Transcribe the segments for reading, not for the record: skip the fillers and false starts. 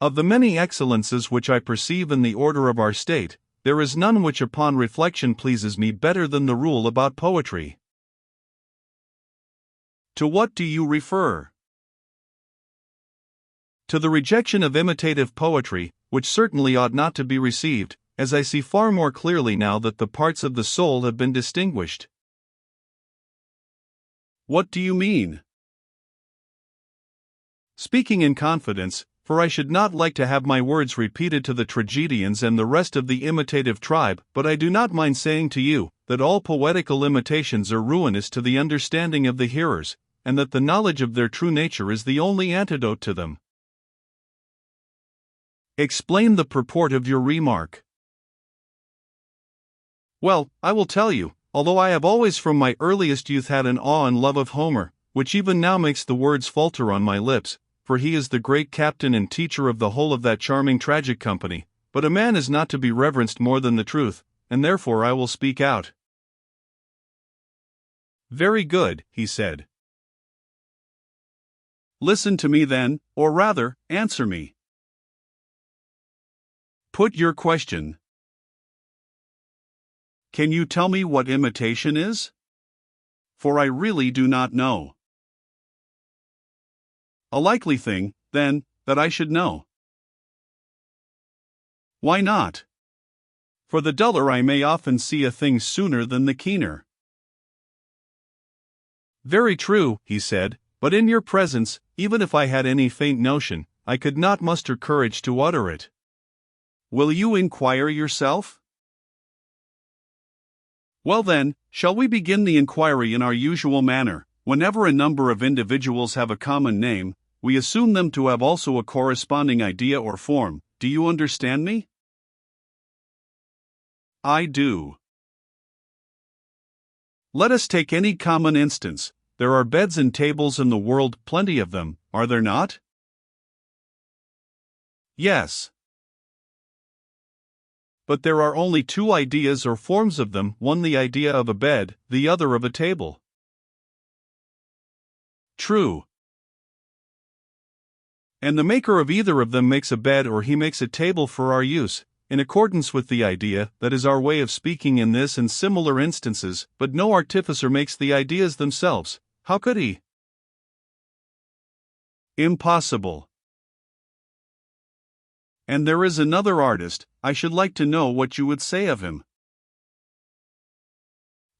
Of the many excellences which I perceive in the order of our state, there is none which upon reflection pleases me better than the rule about poetry. To what do you refer? To the rejection of imitative poetry, which certainly ought not to be received, as I see far more clearly now that the parts of the soul have been distinguished. What do you mean? Speaking in confidence, for I should not like to have my words repeated to the tragedians and the rest of the imitative tribe, but I do not mind saying to you, that all poetical imitations are ruinous to the understanding of the hearers, and that the knowledge of their true nature is the only antidote to them. Explain the purport of your remark. Well, I will tell you, although I have always from my earliest youth had an awe and love of Homer, which even now makes the words falter on my lips, for he is the great captain and teacher of the whole of that charming tragic company, but a man is not to be reverenced more than the truth, and therefore I will speak out. Very good, he said. Listen to me then, or rather, answer me. Put your question. Can you tell me what imitation is? For I really do not know. A likely thing, then, that I should know. Why not? For the duller I may often see a thing sooner than the keener. Very true, he said, but in your presence, even if I had any faint notion, I could not muster courage to utter it. Will you inquire yourself? Well then, shall we begin the inquiry in our usual manner? Whenever a number of individuals have a common name, we assume them to have also a corresponding idea or form. Do you understand me? I do. Let us take any common instance. There are beds and tables in the world, plenty of them, are there not? Yes. But there are only two ideas or forms of them, one the idea of a bed, the other of a table. True. And the maker of either of them makes a bed or he makes a table for our use, in accordance with the idea, that is our way of speaking in this and similar instances, but no artificer makes the ideas themselves. How could he? Impossible. And there is another artist, I should like to know what you would say of him.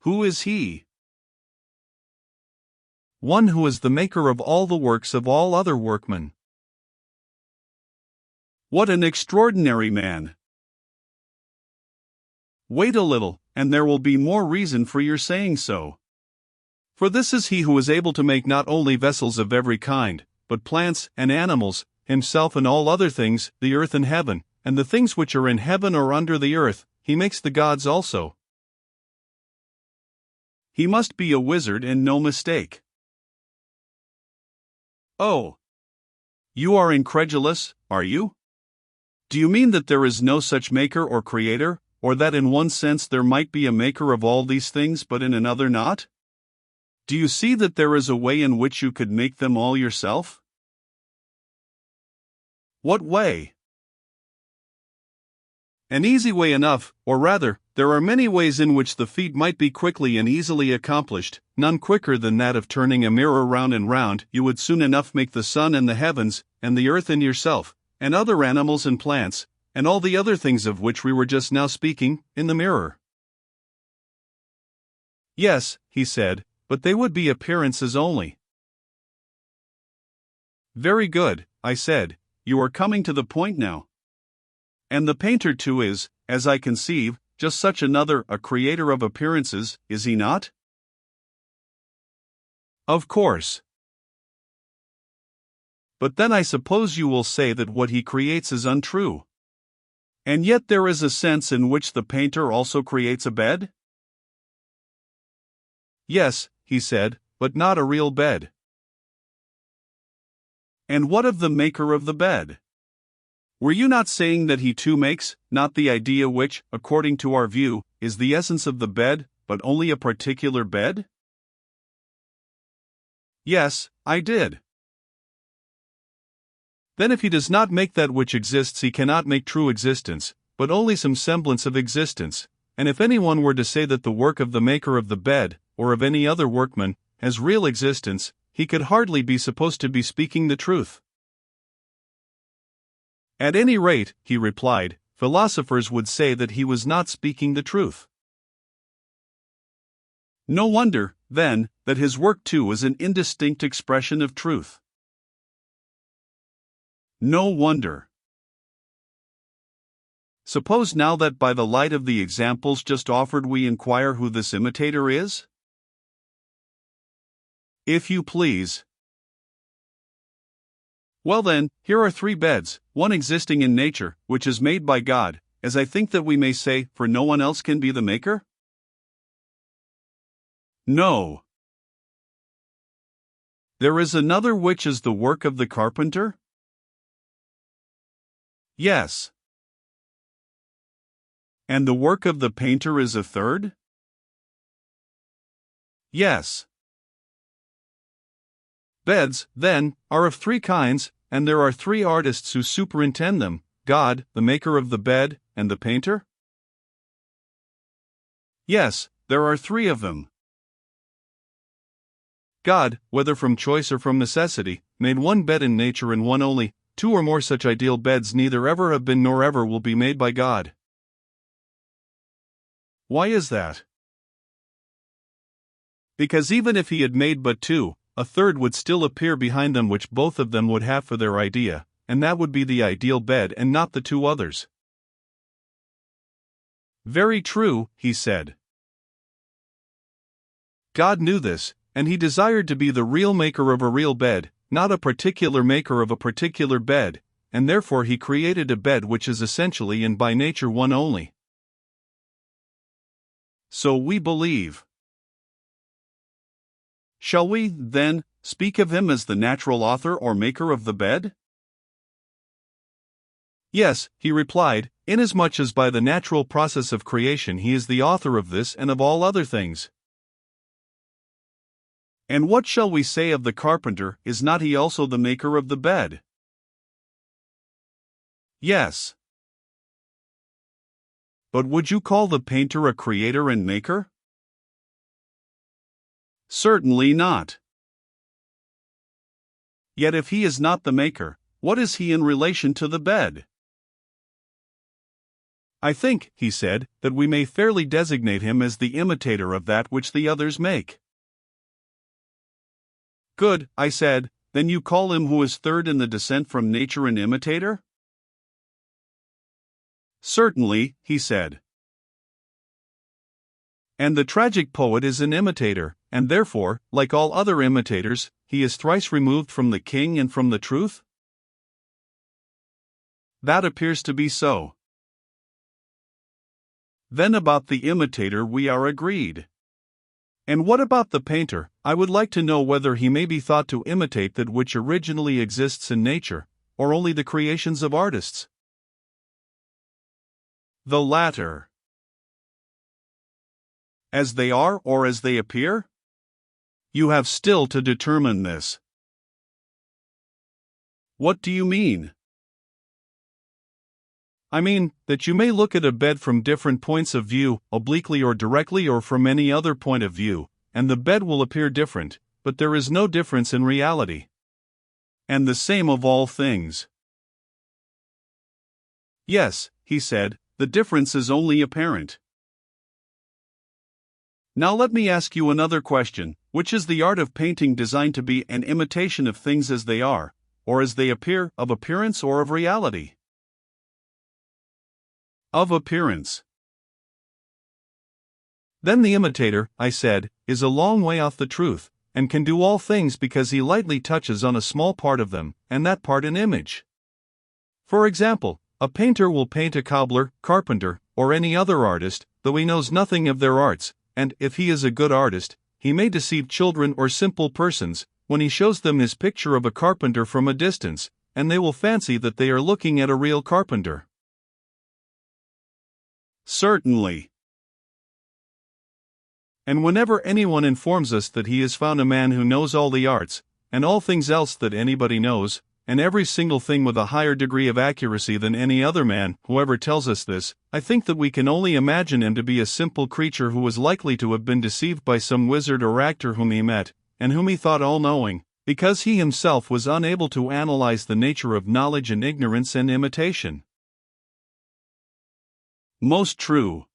Who is he? One who is the maker of all the works of all other workmen. What an extraordinary man! Wait a little, and there will be more reason for your saying so. For this is he who is able to make not only vessels of every kind, but plants and animals, himself and all other things, the earth and heaven, and the things which are in heaven or under the earth, he makes the gods also. He must be a wizard and no mistake. Oh! You are incredulous, are you? Do you mean that there is no such maker or creator, or that in one sense there might be a maker of all these things but in another not? Do you see that there is a way in which you could make them all yourself? What way? An easy way enough, or rather, there are many ways in which the feat might be quickly and easily accomplished, none quicker than that of turning a mirror round and round. You would soon enough make the sun and the heavens, and the earth and yourself, and other animals and plants, and all the other things of which we were just now speaking, in the mirror. Yes, he said, but they would be appearances only. Very good, I said, you are coming to the point now. And the painter too is, as I conceive, just such another, a creator of appearances, is he not? Of course. But then I suppose you will say that what he creates is untrue. And yet there is a sense in which the painter also creates a bed? Yes, he said, but not a real bed. And what of the maker of the bed? Were you not saying that he too makes, not the idea which, according to our view, is the essence of the bed, but only a particular bed? Yes, I did. Then if he does not make that which exists, he cannot make true existence, but only some semblance of existence. And if anyone were to say that the work of the maker of the bed, or of any other workman, has real existence, he could hardly be supposed to be speaking the truth. At any rate, he replied, philosophers would say that he was not speaking the truth. No wonder, then, that his work too was an indistinct expression of truth. No wonder. Suppose now that by the light of the examples just offered we inquire who this imitator is? If you please. Well then, here are 3 beds, one existing in nature, which is made by God, as I think that we may say, for no one else can be the maker? No. There is another which is the work of the carpenter? Yes. And the work of the painter is a third? Yes. Beds, then, are of 3 kinds, and there are 3 artists who superintend them, God, the maker of the bed, and the painter? Yes, there are 3 of them. God, whether from choice or from necessity, made one bed in nature and one only. 2 or more such ideal beds neither ever have been nor ever will be made by God. Why is that? Because even if he had made but 2, a third would still appear behind them which both of them would have for their idea, and that would be the ideal bed and not the 2 others. Very true, he said. God knew this, and he desired to be the real maker of a real bed, not a particular maker of a particular bed, and therefore he created a bed which is essentially and by nature one only. So we believe. Shall we, then, speak of him as the natural author or maker of the bed? Yes, he replied, inasmuch as by the natural process of creation he is the author of this and of all other things. And what shall we say of the carpenter, is not he also the maker of the bed? Yes. But would you call the painter a creator and maker? Certainly not. Yet if he is not the maker, what is he in relation to the bed? I think, he said, that we may fairly designate him as the imitator of that which the others make. Good, I said, then you call him who is third in the descent from nature an imitator? Certainly, he said. And the tragic poet is an imitator, and therefore, like all other imitators, he is thrice removed from the king and from the truth? That appears to be so. Then about the imitator we are agreed. And what about the painter? I would like to know whether he may be thought to imitate that which originally exists in nature, or only the creations of artists. The latter. As they are or as they appear? You have still to determine this. What do you mean? I mean, that you may look at a bed from different points of view, obliquely or directly or from any other point of view, and the bed will appear different, but there is no difference in reality. And the same of all things. Yes, he said, the difference is only apparent. Now let me ask you another question, which is the art of painting designed to be an imitation of things as they are, or as they appear, of appearance or of reality? Of appearance. Then the imitator, I said, is a long way off the truth, and can do all things because he lightly touches on a small part of them, and that part an image. For example, a painter will paint a cobbler, carpenter, or any other artist, though he knows nothing of their arts, and, if he is a good artist, he may deceive children or simple persons, when he shows them his picture of a carpenter from a distance, and they will fancy that they are looking at a real carpenter. Certainly. And whenever anyone informs us that he has found a man who knows all the arts, and all things else that anybody knows, and every single thing with a higher degree of accuracy than any other man, whoever tells us this, I think that we can only imagine him to be a simple creature who was likely to have been deceived by some wizard or actor whom he met, and whom he thought all-knowing, because he himself was unable to analyze the nature of knowledge and ignorance and imitation. Most true.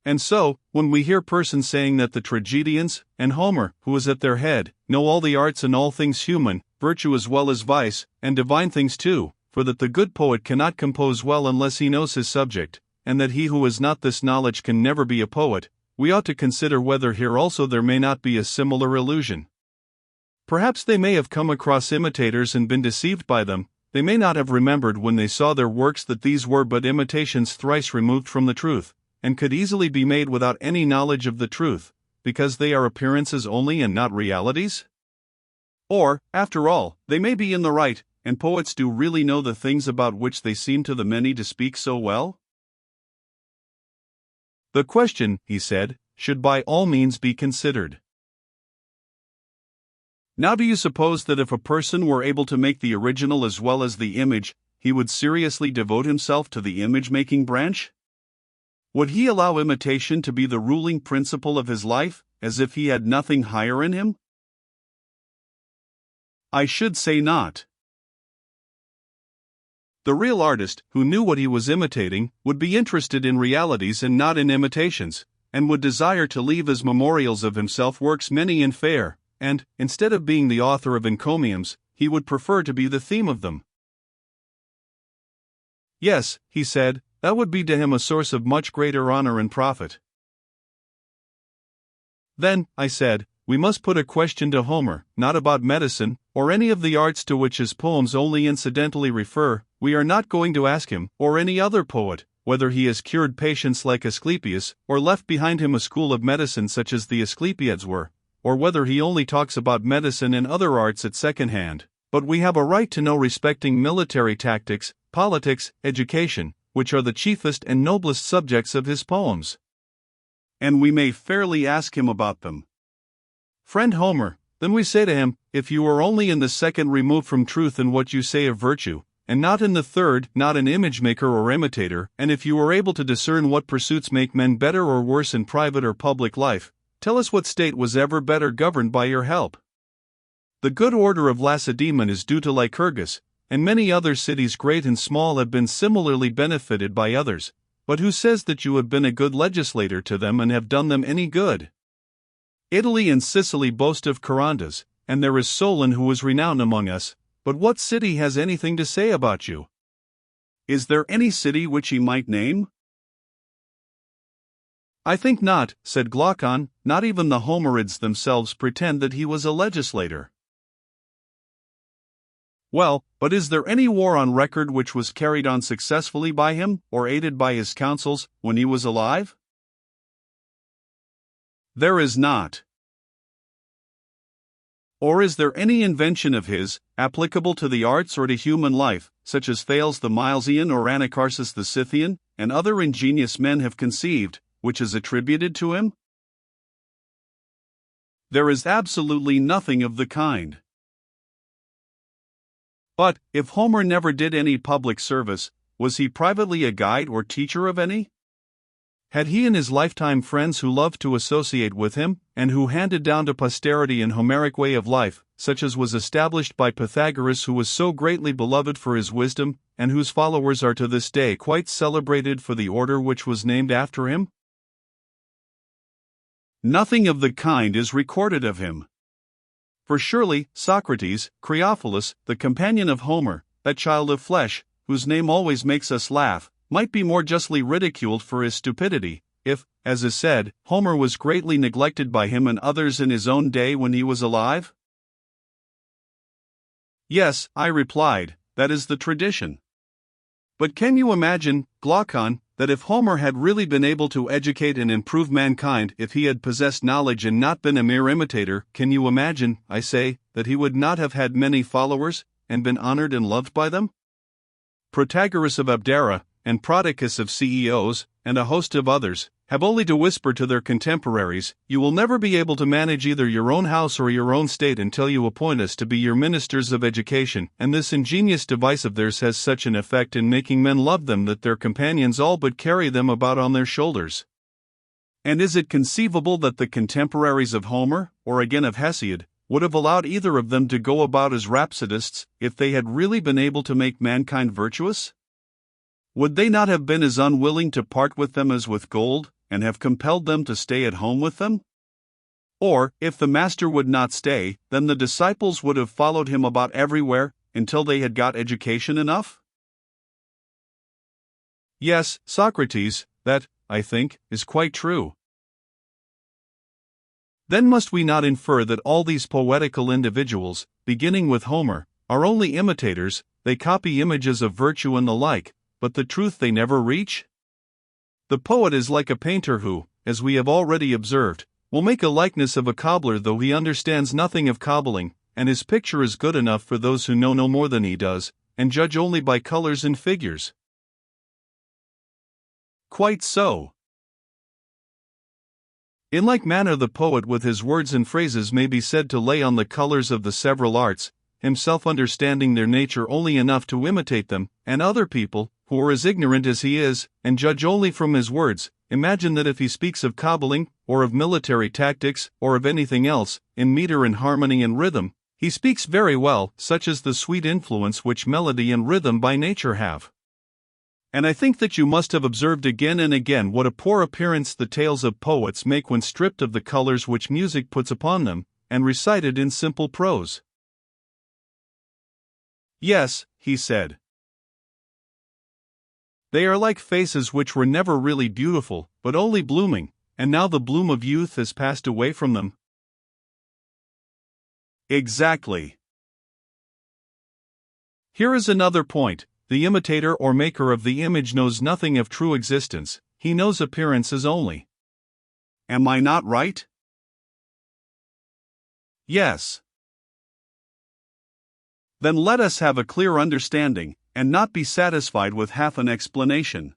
And so, when we hear persons saying that the tragedians, and Homer, who is at their head, know all the arts and all things human, virtue as well as vice, and divine things too, for that the good poet cannot compose well unless he knows his subject, and that he who has not this knowledge can never be a poet, we ought to consider whether here also there may not be a similar illusion. Perhaps they may have come across imitators and been deceived by them. They may not have remembered when they saw their works that these were but imitations thrice removed from the truth, and could easily be made without any knowledge of the truth, because they are appearances only and not realities? Or, after all, they may be in the right, and poets do really know the things about which they seem to the many to speak so well? The question, he said, should by all means be considered. Now do you suppose that if a person were able to make the original as well as the image, he would seriously devote himself to the image-making branch? Would he allow imitation to be the ruling principle of his life, as if he had nothing higher in him? I should say not. The real artist, who knew what he was imitating, would be interested in realities and not in imitations, and would desire to leave as memorials of himself works many and fair, and, instead of being the author of encomiums, he would prefer to be the theme of them. Yes, he said, that would be to him a source of much greater honor and profit. Then, I said, we must put a question to Homer, not about medicine, or any of the arts to which his poems only incidentally refer. We are not going to ask him, or any other poet, whether he has cured patients like Asclepius, or left behind him a school of medicine such as the Asclepiads were, or whether he only talks about medicine and other arts at second hand, but we have a right to know respecting military tactics, politics, education, which are the chiefest and noblest subjects of his poems. And we may fairly ask him about them. Friend Homer, then we say to him, if you are only in the second removed from truth in what you say of virtue, and not in the third, not an image maker or imitator, and if you are able to discern what pursuits make men better or worse in private or public life, tell us what state was ever better governed by your help. The good order of Lacedaemon is due to Lycurgus, and many other cities great and small have been similarly benefited by others, but who says that you have been a good legislator to them and have done them any good? Italy and Sicily boast of Charondas, and there is Solon who is renowned among us, but what city has anything to say about you? Is there any city which he might name? I think not, said Glaucon, not even the Homerids themselves pretend that he was a legislator. Well, but is there any war on record which was carried on successfully by him, or aided by his counsels, when he was alive? There is not. Or is there any invention of his, applicable to the arts or to human life, such as Thales the Milesian or Anacharsis the Scythian, and other ingenious men have conceived, which is attributed to him? There is absolutely nothing of the kind. But, if Homer never did any public service, was he privately a guide or teacher of any? Had he in his lifetime friends who loved to associate with him, and who handed down to posterity an Homeric way of life, such as was established by Pythagoras, who was so greatly beloved for his wisdom, and whose followers are to this day quite celebrated for the order which was named after him? Nothing of the kind is recorded of him. For surely, Socrates, Creophilus, the companion of Homer, that child of flesh, whose name always makes us laugh, might be more justly ridiculed for his stupidity, if, as is said, Homer was greatly neglected by him and others in his own day when he was alive? Yes, I replied, that is the tradition. But can you imagine, Glaucon, that if Homer had really been able to educate and improve mankind, if he had possessed knowledge and not been a mere imitator, can you imagine, I say, that he would not have had many followers, and been honored and loved by them? Protagoras of Abdera, and Prodicus of CEOs, and a host of others, have only to whisper to their contemporaries, "You will never be able to manage either your own house or your own state until you appoint us to be your ministers of education," and this ingenious device of theirs has such an effect in making men love them that their companions all but carry them about on their shoulders. And is it conceivable that the contemporaries of Homer, or again of Hesiod, would have allowed either of them to go about as rhapsodists, if they had really been able to make mankind virtuous? Would they not have been as unwilling to part with them as with gold, and have compelled them to stay at home with them? Or, if the master would not stay, then the disciples would have followed him about everywhere, until they had got education enough? Yes, Socrates, that, I think, is quite true. Then must we not infer that all these poetical individuals, beginning with Homer, are only imitators? They copy images of virtue and the like, but the truth they never reach? The poet is like a painter who, as we have already observed, will make a likeness of a cobbler though he understands nothing of cobbling, and his picture is good enough for those who know no more than he does, and judge only by colors and figures. Quite so. In like manner the poet with his words and phrases may be said to lay on the colors of the several arts, himself understanding their nature only enough to imitate them, and other people, who are as ignorant as he is, and judge only from his words, imagine that if he speaks of cobbling, or of military tactics, or of anything else, in meter and harmony and rhythm, he speaks very well, such is the sweet influence which melody and rhythm by nature have. And I think that you must have observed again and again what a poor appearance the tales of poets make when stripped of the colors which music puts upon them, and recited in simple prose. Yes, he said. They are like faces which were never really beautiful, but only blooming, and now the bloom of youth has passed away from them. Exactly. Here is another point. The imitator or maker of the image knows nothing of true existence, he knows appearances only. Am I not right? Yes. Then let us have a clear understanding, and not be satisfied with half an explanation.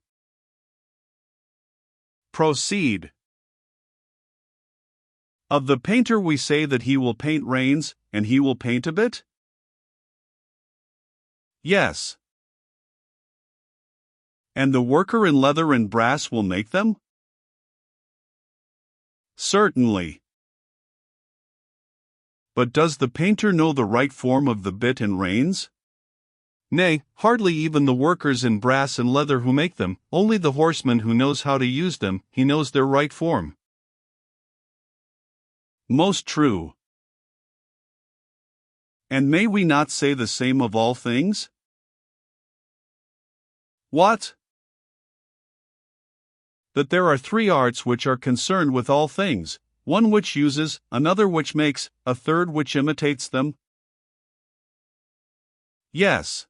Proceed. Of the painter we say that he will paint rains, and he will paint a bit? Yes. And the worker in leather and brass will make them? Certainly. But does the painter know the right form of the bit and reins? Nay, hardly even the workers in brass and leather who make them, only the horseman who knows how to use them, he knows their right form. Most true. And may we not say the same of all things? What? That there are three arts which are concerned with all things, one which uses, another which makes, a third which imitates them? Yes.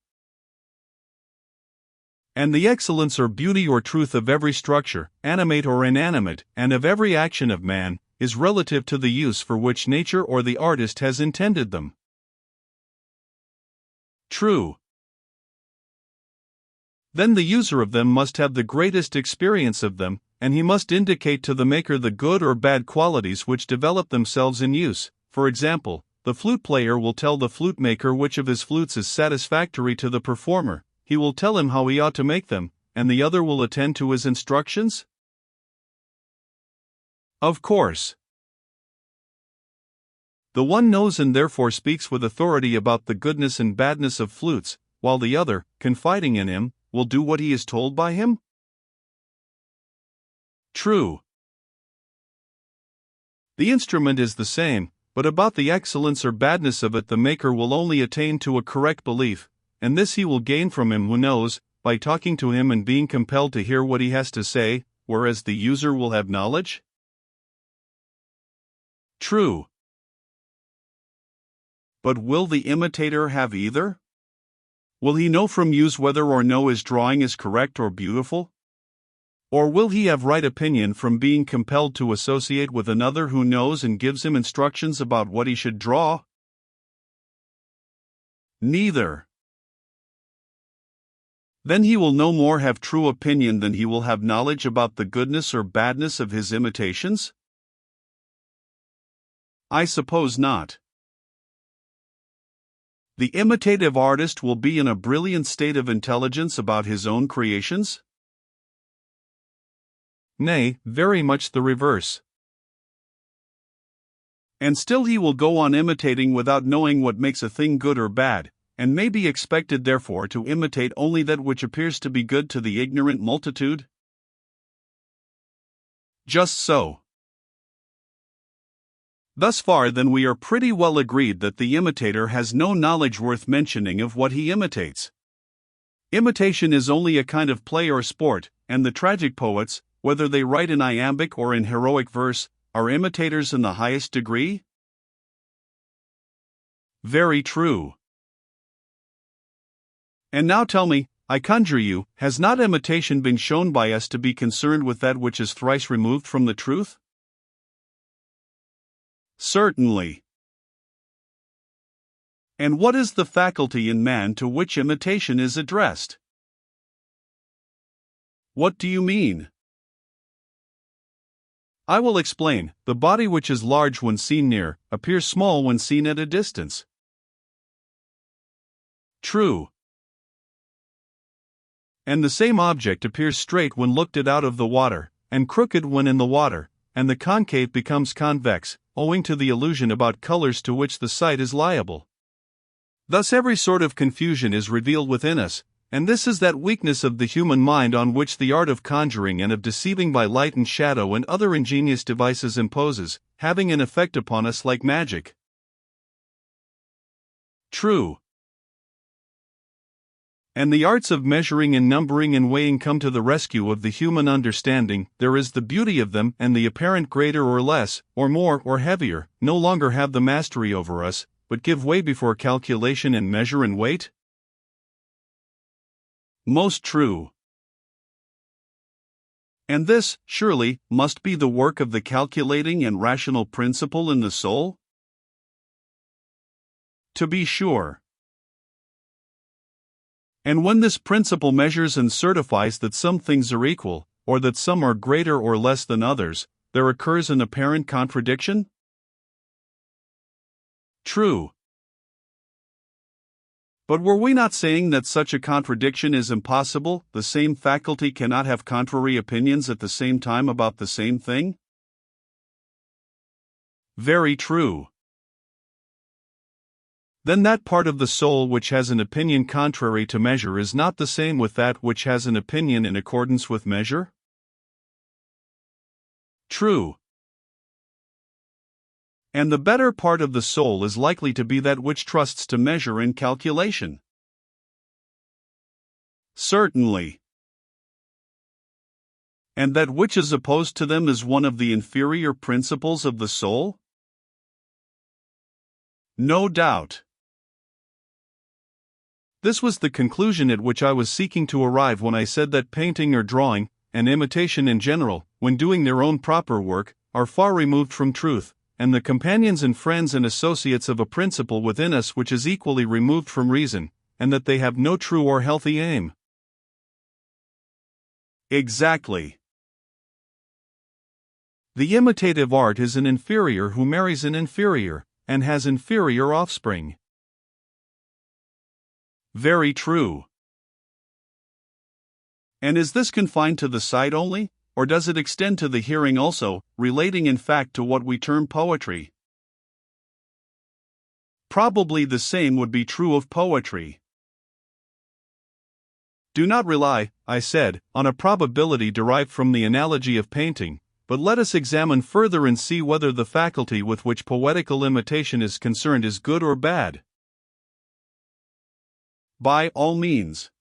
And the excellence or beauty or truth of every structure, animate or inanimate, and of every action of man, is relative to the use for which nature or the artist has intended them. True. Then the user of them must have the greatest experience of them, and he must indicate to the maker the good or bad qualities which develop themselves in use. For example, the flute player will tell the flute maker which of his flutes is satisfactory to the performer, he will tell him how he ought to make them, and the other will attend to his instructions? Of course. The one knows and therefore speaks with authority about the goodness and badness of flutes, while the other, confiding in him, will do what he is told by him? True. The instrument is the same, but about the excellence or badness of it the maker will only attain to a correct belief, and this he will gain from him who knows, by talking to him and being compelled to hear what he has to say, whereas the user will have knowledge? True. But will the imitator have either? Will he know from use whether or no his drawing is correct or beautiful? Or will he have right opinion from being compelled to associate with another who knows and gives him instructions about what he should draw? Neither. Then he will no more have true opinion than he will have knowledge about the goodness or badness of his imitations? I suppose not. The imitative artist will be in a brilliant state of intelligence about his own creations? Nay, very much the reverse. And still he will go on imitating without knowing what makes a thing good or bad, and may be expected therefore to imitate only that which appears to be good to the ignorant multitude? Just so. Thus far then we are pretty well agreed that the imitator has no knowledge worth mentioning of what he imitates. Imitation is only a kind of play or sport, and the tragic poets, whether they write in iambic or in heroic verse, are imitators in the highest degree? Very true. And now tell me, I conjure you, has not imitation been shown by us to be concerned with that which is thrice removed from the truth? Certainly. And what is the faculty in man to which imitation is addressed? What do you mean? I will explain. The body which is large when seen near, appears small when seen at a distance. True. And the same object appears straight when looked at out of the water, and crooked when in the water, and the concave becomes convex, owing to the illusion about colors to which the sight is liable. Thus every sort of confusion is revealed within us, and this is that weakness of the human mind on which the art of conjuring and of deceiving by light and shadow and other ingenious devices imposes, having an effect upon us like magic. True. And the arts of measuring and numbering and weighing come to the rescue of the human understanding. There is the beauty of them, and the apparent greater or less, or more or heavier, no longer have the mastery over us, but give way before calculation and measure and weight? Most true. And this, surely, must be the work of the calculating and rational principle in the soul? To be sure. And when this principle measures and certifies that some things are equal, or that some are greater or less than others, there occurs an apparent contradiction? True. But were we not saying that such a contradiction is impossible? The same faculty cannot have contrary opinions at the same time about the same thing? Very true. Then that part of the soul which has an opinion contrary to measure is not the same with that which has an opinion in accordance with measure? True. And the better part of the soul is likely to be that which trusts to measure and calculation? Certainly. And that which is opposed to them is one of the inferior principles of the soul? No doubt. This was the conclusion at which I was seeking to arrive when I said that painting or drawing, and imitation in general, when doing their own proper work, are far removed from truth, and the companions and friends and associates of a principle within us which is equally removed from reason, and that they have no true or healthy aim. Exactly. The imitative art is an inferior who marries an inferior, and has inferior offspring. Very true. And is this confined to the sight only, or does it extend to the hearing also, relating in fact to what we term poetry? Probably the same would be true of poetry. Do not rely, I said, on a probability derived from the analogy of painting, but let us examine further and see whether the faculty with which poetical imitation is concerned is good or bad. By all means.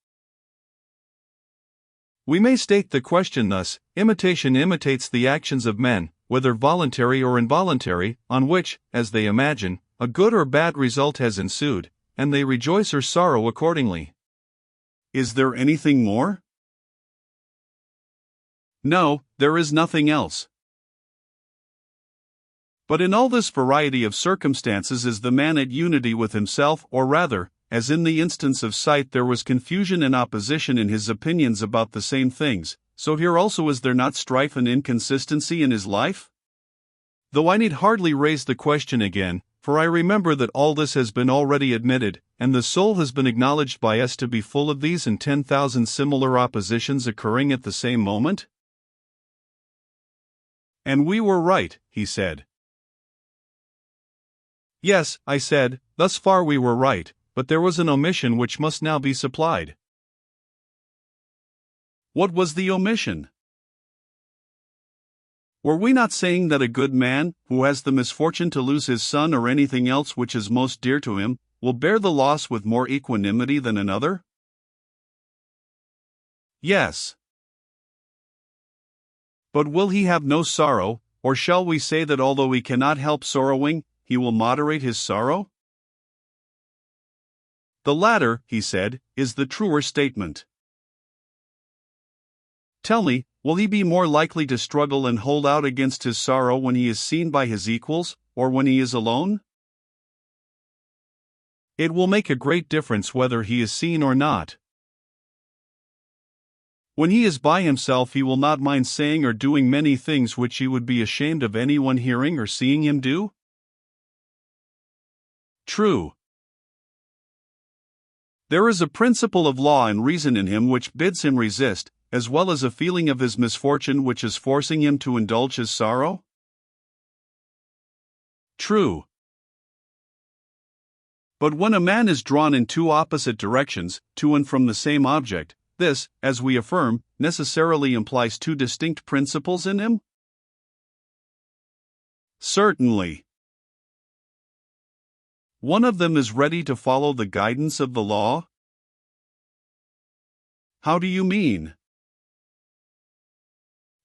We may state the question thus: imitation imitates the actions of men, whether voluntary or involuntary, on which, as they imagine, a good or bad result has ensued, and they rejoice or sorrow accordingly. Is there anything more? No, there is nothing else. But in all this variety of circumstances is the man at unity with himself, or rather, as in the instance of sight there was confusion and opposition in his opinions about the same things, so here also is there not strife and inconsistency in his life? Though I need hardly raise the question again, for I remember that all this has been already admitted, and the soul has been acknowledged by us to be full of these and 10,000 similar oppositions occurring at the same moment. And we were right, he said. Yes, I said, thus far we were right, but there was an omission which must now be supplied. What was the omission? Were we not saying that a good man, who has the misfortune to lose his son or anything else which is most dear to him, will bear the loss with more equanimity than another? Yes. But will he have no sorrow, or shall we say that although he cannot help sorrowing, he will moderate his sorrow? The latter, he said, is the truer statement. Tell me, will he be more likely to struggle and hold out against his sorrow when he is seen by his equals, or when he is alone? It will make a great difference whether he is seen or not. When he is by himself he will not mind saying or doing many things which he would be ashamed of anyone hearing or seeing him do? True. There is a principle of law and reason in him which bids him resist, as well as a feeling of his misfortune which is forcing him to indulge his sorrow? True. But when a man is drawn in two opposite directions, to and from the same object, this, as we affirm, necessarily implies two distinct principles in him? Certainly. One of them is ready to follow the guidance of the law? How do you mean?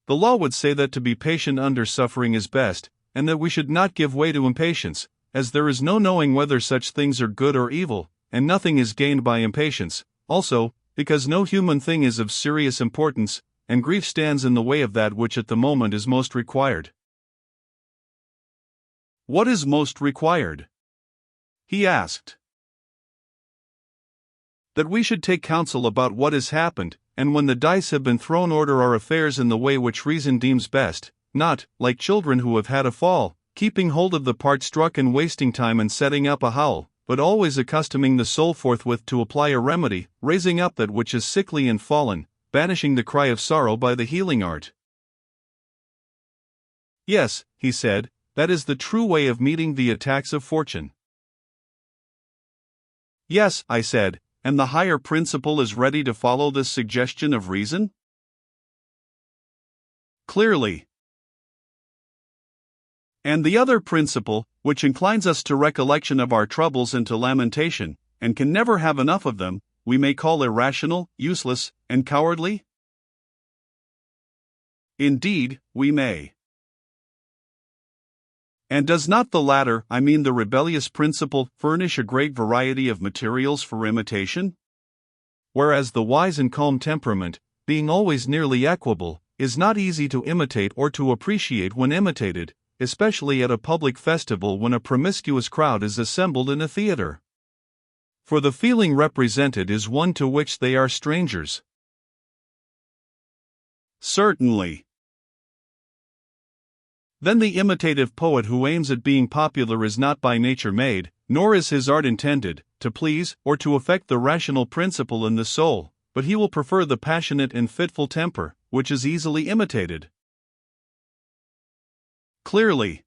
The law would say that to be patient under suffering is best, and that we should not give way to impatience, as there is no knowing whether such things are good or evil, and nothing is gained by impatience, also, because no human thing is of serious importance, and grief stands in the way of that which at the moment is most required. What is most required? He asked. That we should take counsel about what has happened, and when the dice have been thrown order our affairs in the way which reason deems best, not, like children who have had a fall, keeping hold of the part struck and wasting time and setting up a howl, but always accustoming the soul forthwith to apply a remedy, raising up that which is sickly and fallen, banishing the cry of sorrow by the healing art. Yes, he said, that is the true way of meeting the attacks of fortune. Yes, I said, and the higher principle is ready to follow this suggestion of reason? Clearly. And the other principle, which inclines us to recollection of our troubles and to lamentation, and can never have enough of them, we may call irrational, useless, and cowardly? Indeed, we may. And does not the latter, I mean the rebellious principle, furnish a great variety of materials for imitation? Whereas the wise and calm temperament, being always nearly equable, is not easy to imitate or to appreciate when imitated, especially at a public festival when a promiscuous crowd is assembled in a theater. For the feeling represented is one to which they are strangers. Certainly. Then the imitative poet who aims at being popular is not by nature made, nor is his art intended, to please or to affect the rational principle in the soul, but he will prefer the passionate and fitful temper, which is easily imitated. Clearly.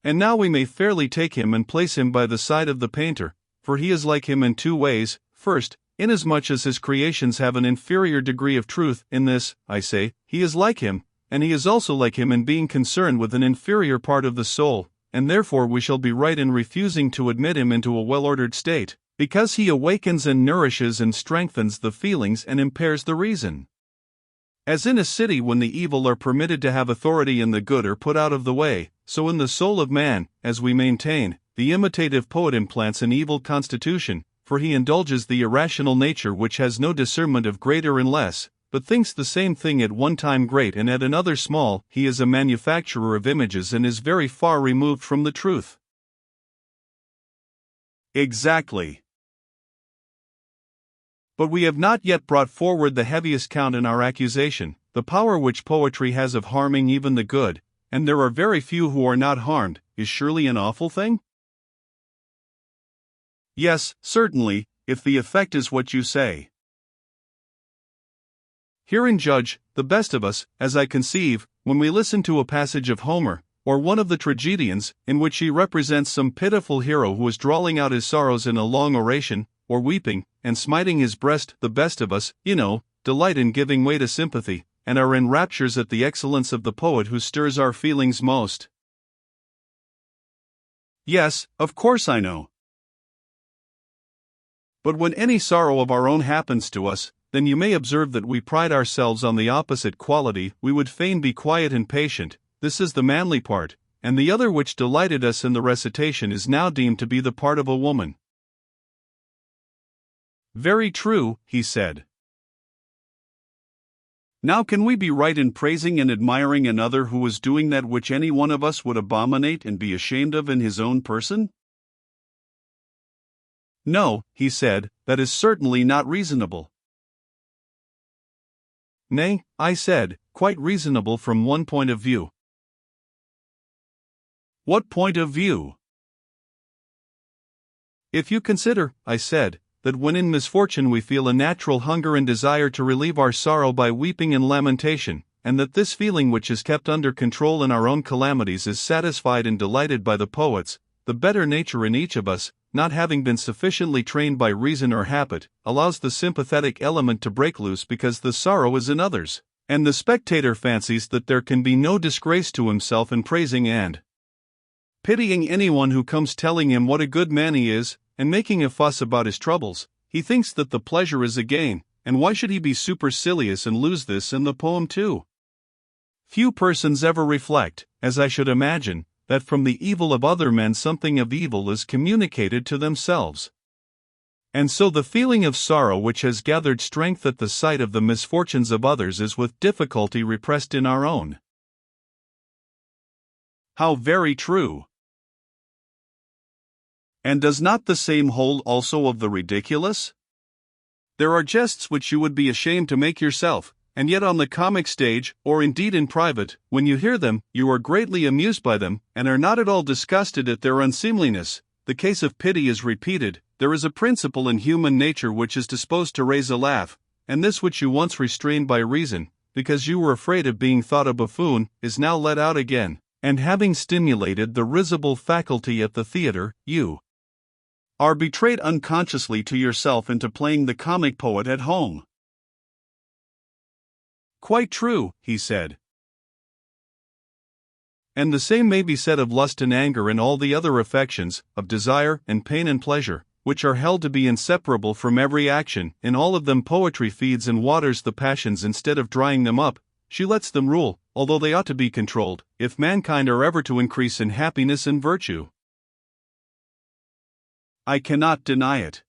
And now we may fairly take him and place him by the side of the painter, for he is like him in two ways. First, inasmuch as his creations have an inferior degree of truth, in this, I say, he is like him, and he is also like him in being concerned with an inferior part of the soul, and therefore we shall be right in refusing to admit him into a well-ordered state, because he awakens and nourishes and strengthens the feelings and impairs the reason. As in a city when the evil are permitted to have authority and the good are put out of the way, so in the soul of man, as we maintain, the imitative poet implants an evil constitution, for he indulges the irrational nature which has no discernment of greater and less, but thinks the same thing at one time great and at another small. He is a manufacturer of images and is very far removed from the truth. Exactly. But we have not yet brought forward the heaviest count in our accusation, the power which poetry has of harming even the good, and there are very few who are not harmed, is surely an awful thing? Yes, certainly, if the effect is what you say. Herein judge, the best of us, as I conceive, when we listen to a passage of Homer, or one of the tragedians, in which he represents some pitiful hero who is drawling out his sorrows in a long oration, or weeping, and smiting his breast. The best of us, delight in giving way to sympathy, and are in raptures at the excellence of the poet who stirs our feelings most. Yes, of course I know. But when any sorrow of our own happens to us, then you may observe that we pride ourselves on the opposite quality. We would fain be quiet and patient, this is the manly part, and the other which delighted us in the recitation is now deemed to be the part of a woman. Very true, he said. Now can we be right in praising and admiring another who is doing that which any one of us would abominate and be ashamed of in his own person? No, he said, that is certainly not reasonable. Nay, I said, quite reasonable from one point of view. What point of view? If you consider, I said, that when in misfortune we feel a natural hunger and desire to relieve our sorrow by weeping and lamentation, and that this feeling which is kept under control in our own calamities is satisfied and delighted by the poets, the better nature in each of us, not having been sufficiently trained by reason or habit, allows the sympathetic element to break loose because the sorrow is in others, and the spectator fancies that there can be no disgrace to himself in praising and pitying anyone who comes telling him what a good man he is, and making a fuss about his troubles. He thinks that the pleasure is a gain, and why should he be supercilious and lose this in the poem too? Few persons ever reflect, as I should imagine, that from the evil of other men something of evil is communicated to themselves. And so the feeling of sorrow which has gathered strength at the sight of the misfortunes of others is with difficulty repressed in our own. How very true! And does not the same hold also of the ridiculous? There are jests which you would be ashamed to make yourself, and yet on the comic stage, or indeed in private, when you hear them, you are greatly amused by them, and are not at all disgusted at their unseemliness. The case of pity is repeated. There is a principle in human nature which is disposed to raise a laugh, and this which you once restrained by reason, because you were afraid of being thought a buffoon, is now let out again, and having stimulated the risible faculty at the theatre, you are betrayed unconsciously to yourself into playing the comic poet at home. Quite true, he said. And the same may be said of lust and anger and all the other affections, of desire and pain and pleasure, which are held to be inseparable from every action. In all of them poetry feeds and waters the passions instead of drying them up. She lets them rule, although they ought to be controlled, if mankind are ever to increase in happiness and virtue. I cannot deny it.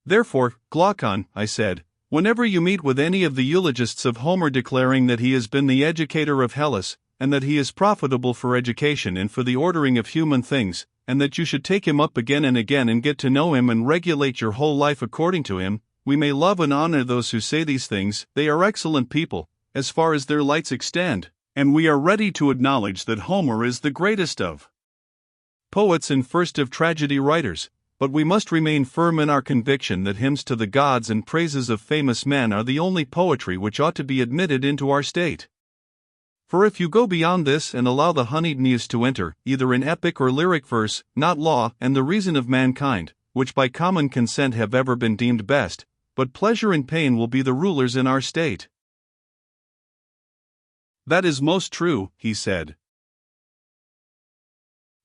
Therefore, Glaucon, I said, whenever you meet with any of the eulogists of Homer declaring that he has been the educator of Hellas, and that he is profitable for education and for the ordering of human things, and that you should take him up again and again and get to know him and regulate your whole life according to him, we may love and honor those who say these things. They are excellent people, as far as their lights extend, and we are ready to acknowledge that Homer is the greatest of poets and first of tragedy writers, but we must remain firm in our conviction that hymns to the gods and praises of famous men are the only poetry which ought to be admitted into our state. For if you go beyond this and allow the honeyed muse to enter, either in epic or lyric verse, not law and the reason of mankind, which by common consent have ever been deemed best, but pleasure and pain will be the rulers in our state. That is most true, he said.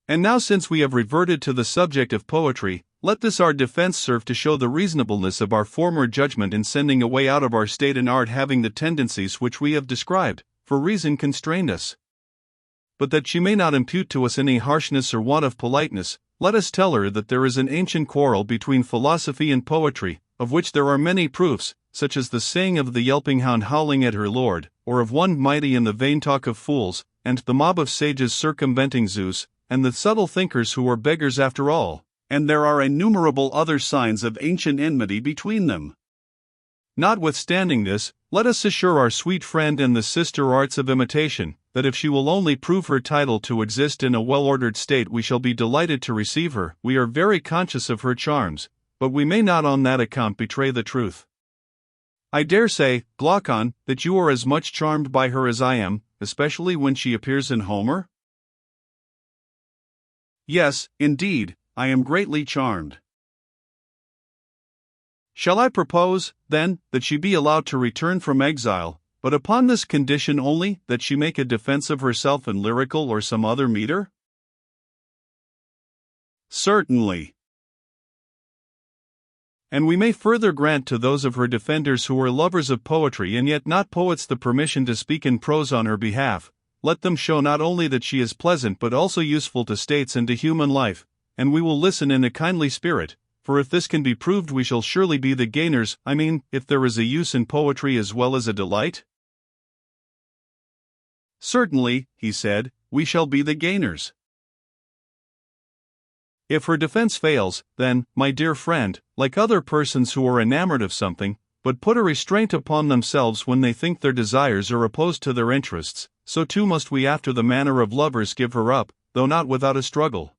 And now, since we have reverted to the subject of poetry, let this our defense serve to show the reasonableness of our former judgment in sending away out of our state an art having the tendencies which we have described, for reason constrained us. But that she may not impute to us any harshness or want of politeness, let us tell her that there is an ancient quarrel between philosophy and poetry, of which there are many proofs, such as the saying of the yelping hound howling at her lord, or of one mighty in the vain talk of fools, and the mob of sages circumventing Zeus, and the subtle thinkers who are beggars after all, and there are innumerable other signs of ancient enmity between them. Notwithstanding this, let us assure our sweet friend in the sister arts of imitation, that if she will only prove her title to exist in a well-ordered state we shall be delighted to receive her. We are very conscious of her charms, but we may not on that account betray the truth. I dare say, Glaucon, that you are as much charmed by her as I am, especially when she appears in Homer? Yes, indeed, I am greatly charmed. Shall I propose, then, that she be allowed to return from exile, but upon this condition only, that she make a defense of herself in lyrical or some other meter? Certainly. And we may further grant to those of her defenders who are lovers of poetry and yet not poets the permission to speak in prose on her behalf. Let them show not only that she is pleasant but also useful to states and to human life, and we will listen in a kindly spirit, for if this can be proved we shall surely be the gainers. I mean, if there is a use in poetry as well as a delight? Certainly, he said, we shall be the gainers. If her defense fails, then, my dear friend, like other persons who are enamored of something, but put a restraint upon themselves when they think their desires are opposed to their interests, so too must we after the manner of lovers give her up, though not without a struggle.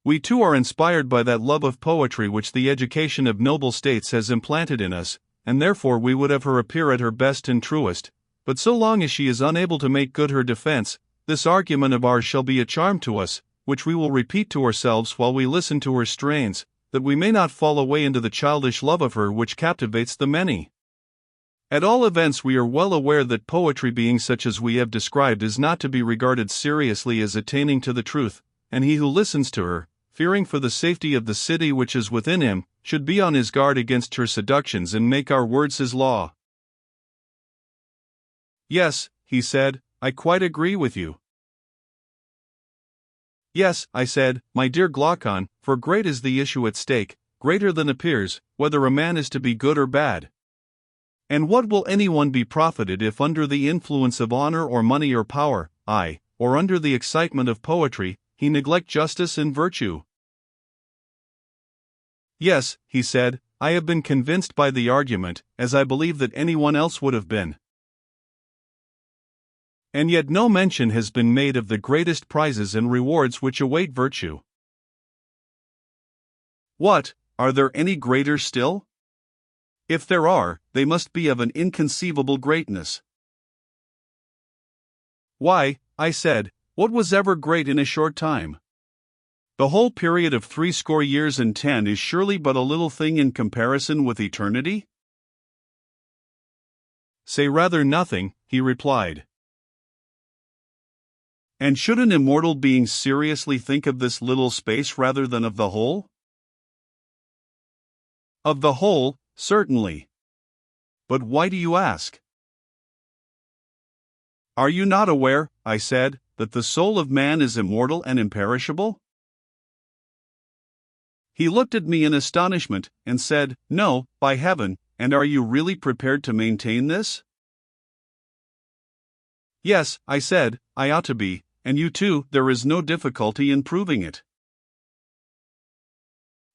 We too are inspired by that love of poetry which the education of noble states has implanted in us, and therefore we would have her appear at her best and truest, but so long as she is unable to make good her defense, this argument of ours shall be a charm to us, which we will repeat to ourselves while we listen to her strains, that we may not fall away into the childish love of her which captivates the many. At all events we are well aware that poetry being such as we have described is not to be regarded seriously as attaining to the truth, and he who listens to her, fearing for the safety of the city which is within him, should be on his guard against her seductions and make our words his law. Yes, he said, I quite agree with you. Yes, I said, my dear Glaucon, for great is the issue at stake, greater than appears, whether a man is to be good or bad. And what will anyone be profited if under the influence of honor or money or power, or under the excitement of poetry, he neglect justice and virtue? Yes, he said, I have been convinced by the argument, as I believe that anyone else would have been. And yet no mention has been made of the greatest prizes and rewards which await virtue. What, are there any greater still? If there are, they must be of an inconceivable greatness. Why, I said, what was ever great in a short time? The whole period of 80 years and 10 is surely but a little thing in comparison with eternity? Say rather nothing, he replied. And should an immortal being seriously think of this little space rather than of the whole? Of the whole, certainly. But why do you ask? Are you not aware, I said, that the soul of man is immortal and imperishable? He looked at me in astonishment, and said, No, by heaven, and are you really prepared to maintain this? Yes, I said, I ought to be, and you too. There is no difficulty in proving it.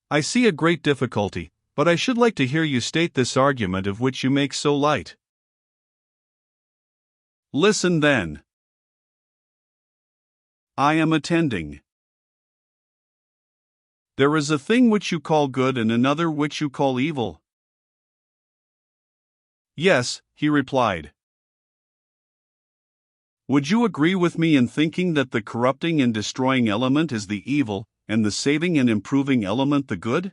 I see a great difficulty, but I should like to hear you state this argument of which you make so light. Listen then. I am attending. There is a thing which you call good and another which you call evil. Yes, he replied. Would you agree with me in thinking that the corrupting and destroying element is the evil, and the saving and improving element the good?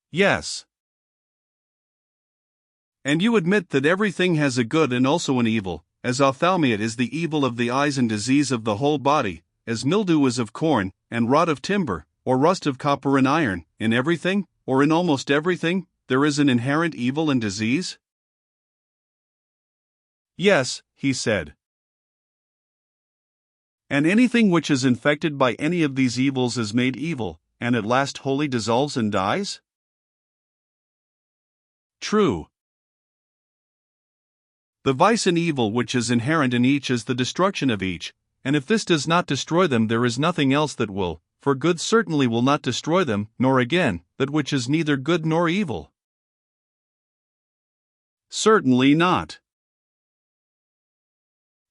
Yes. And you admit that everything has a good and also an evil, as ophthalmia is the evil of the eyes and disease of the whole body, as mildew is of corn, and rot of timber, or rust of copper and iron. In everything, or in almost everything, there is an inherent evil and disease? Yes, he said. And anything which is infected by any of these evils is made evil, and at last wholly dissolves and dies? True. The vice and evil which is inherent in each is the destruction of each, and if this does not destroy them, there is nothing else that will, for good certainly will not destroy them, nor again, that which is neither good nor evil. Certainly not.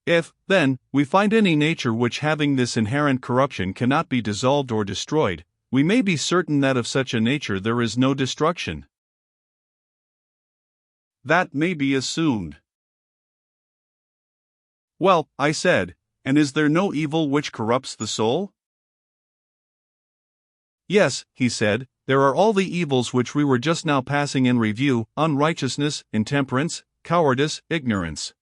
If, then, we find any nature which having this inherent corruption cannot be dissolved or destroyed, we may be certain that of such a nature there is no destruction. That may be assumed. Well, I said, and is there no evil which corrupts the soul? Yes, he said, there are all the evils which we were just now passing in review: unrighteousness, intemperance, cowardice, ignorance.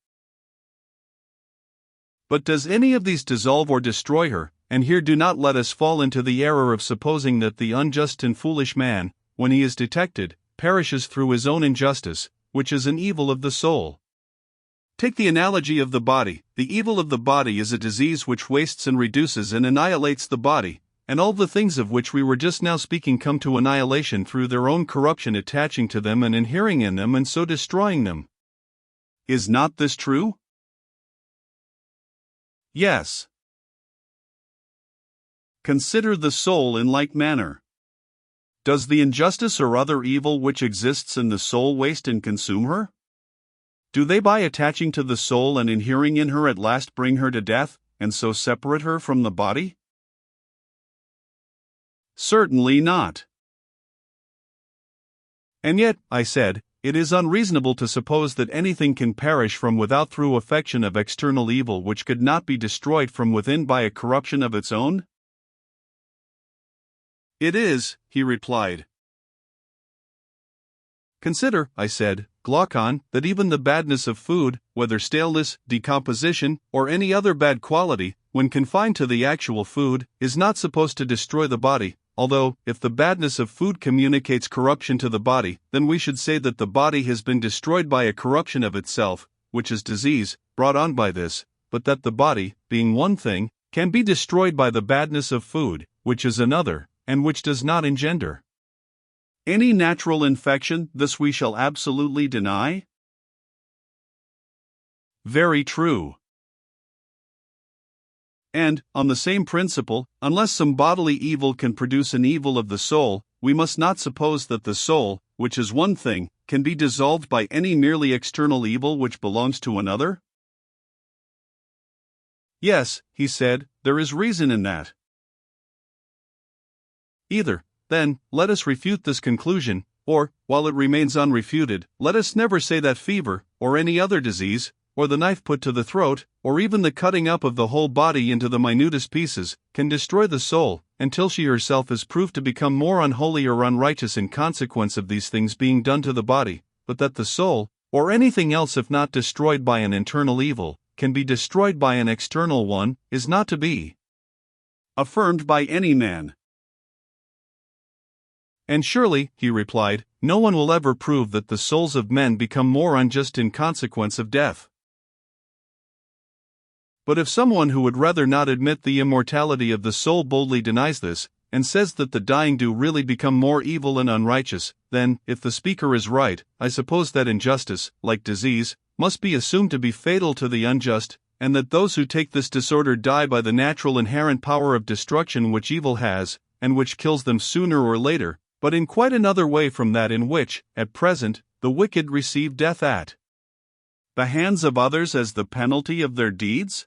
But does any of these dissolve or destroy her? And here do not let us fall into the error of supposing that the unjust and foolish man, when he is detected, perishes through his own injustice, which is an evil of the soul. Take the analogy of the body. The evil of the body is a disease which wastes and reduces and annihilates the body, and all the things of which we were just now speaking come to annihilation through their own corruption attaching to them and inhering in them and so destroying them. Is not this true? Yes. Consider the soul in like manner. Does the injustice or other evil which exists in the soul waste and consume her? Do they by attaching to the soul and inhering in her at last bring her to death, and so separate her from the body? Certainly not. And yet, I said, it is unreasonable to suppose that anything can perish from without through affection of external evil which could not be destroyed from within by a corruption of its own? It is, he replied. Consider, I said, Glaucon, that even the badness of food, whether staleness, decomposition, or any other bad quality, when confined to the actual food, is not supposed to destroy the body, although, if the badness of food communicates corruption to the body, then we should say that the body has been destroyed by a corruption of itself, which is disease, brought on by this, but that the body, being one thing, can be destroyed by the badness of food, which is another, and which does not engender any natural infection. This we shall absolutely deny? Very true. And, on the same principle, unless some bodily evil can produce an evil of the soul, we must not suppose that the soul, which is one thing, can be dissolved by any merely external evil which belongs to another? Yes, he said, there is reason in that. Either, then, let us refute this conclusion, or, while it remains unrefuted, let us never say that fever, or any other disease, or the knife put to the throat, or even the cutting up of the whole body into the minutest pieces, can destroy the soul, until she herself is proved to become more unholy or unrighteous in consequence of these things being done to the body, but that the soul, or anything else if not destroyed by an internal evil, can be destroyed by an external one, is not to be affirmed by any man. And surely, he replied, no one will ever prove that the souls of men become more unjust in consequence of death. But if someone who would rather not admit the immortality of the soul boldly denies this, and says that the dying do really become more evil and unrighteous, then, if the speaker is right, I suppose that injustice, like disease, must be assumed to be fatal to the unjust, and that those who take this disorder die by the natural inherent power of destruction which evil has, and which kills them sooner or later, but in quite another way from that in which, at present, the wicked receive death at the hands of others as the penalty of their deeds?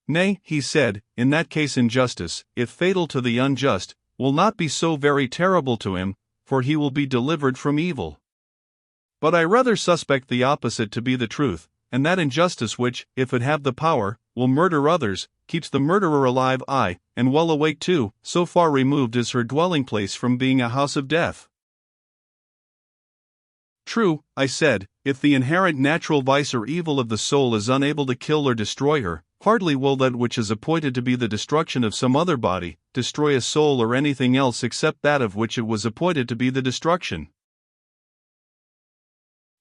Nay, he said, in that case injustice, if fatal to the unjust, will not be so very terrible to him, for he will be delivered from evil. But I rather suspect the opposite to be the truth, and that injustice which, if it have the power, will murder others, keeps the murderer alive, aye, and well awake too, so far removed is her dwelling place from being a house of death. True, I said, if the inherent natural vice or evil of the soul is unable to kill or destroy her, hardly will that which is appointed to be the destruction of some other body, destroy a soul or anything else except that of which it was appointed to be the destruction.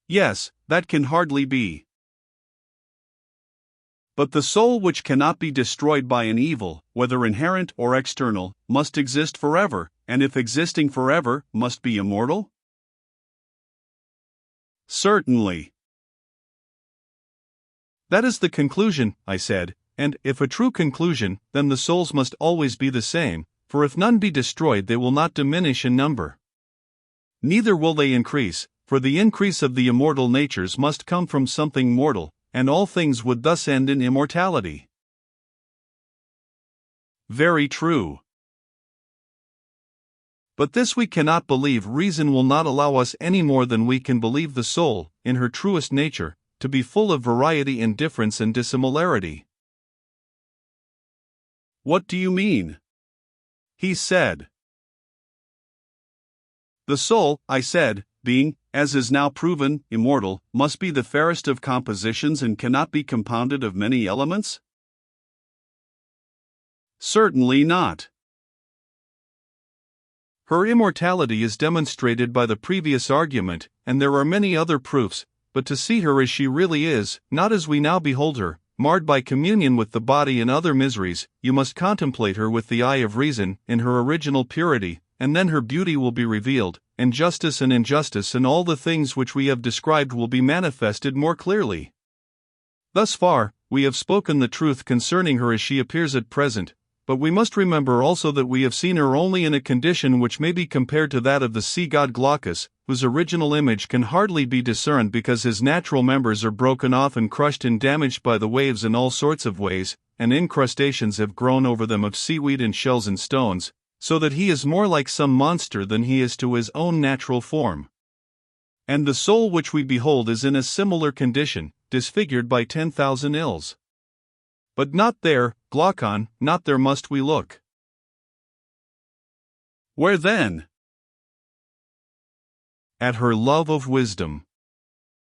Yes, that can hardly be. But the soul which cannot be destroyed by an evil, whether inherent or external, must exist forever, and if existing forever, must be immortal? Certainly. That is the conclusion, I said, and, if a true conclusion, then the souls must always be the same, for if none be destroyed they will not diminish in number. Neither will they increase, for the increase of the immortal natures must come from something mortal, and all things would thus end in immortality. Very true. But this we cannot believe. Reason will not allow us any more than we can believe the soul, in her truest nature, to be full of variety and difference and dissimilarity. What do you mean? He said. The soul, I said, being, as is now proven, immortal, must be the fairest of compositions and cannot be compounded of many elements? Certainly not. Her immortality is demonstrated by the previous argument, and there are many other proofs, but to see her as she really is, not as we now behold her, marred by communion with the body and other miseries, you must contemplate her with the eye of reason, in her original purity, and then her beauty will be revealed, and justice and injustice and all the things which we have described will be manifested more clearly. Thus far, we have spoken the truth concerning her as she appears at present, but we must remember also that we have seen her only in a condition which may be compared to that of the sea god Glaucus, whose original image can hardly be discerned because his natural members are broken off and crushed and damaged by the waves in all sorts of ways, and incrustations have grown over them of seaweed and shells and stones, so that he is more like some monster than he is to his own natural form. And the soul which we behold is in a similar condition, disfigured by 10,000 ills. But not there, Glaucon, not there must we look. Where then? At her love of wisdom.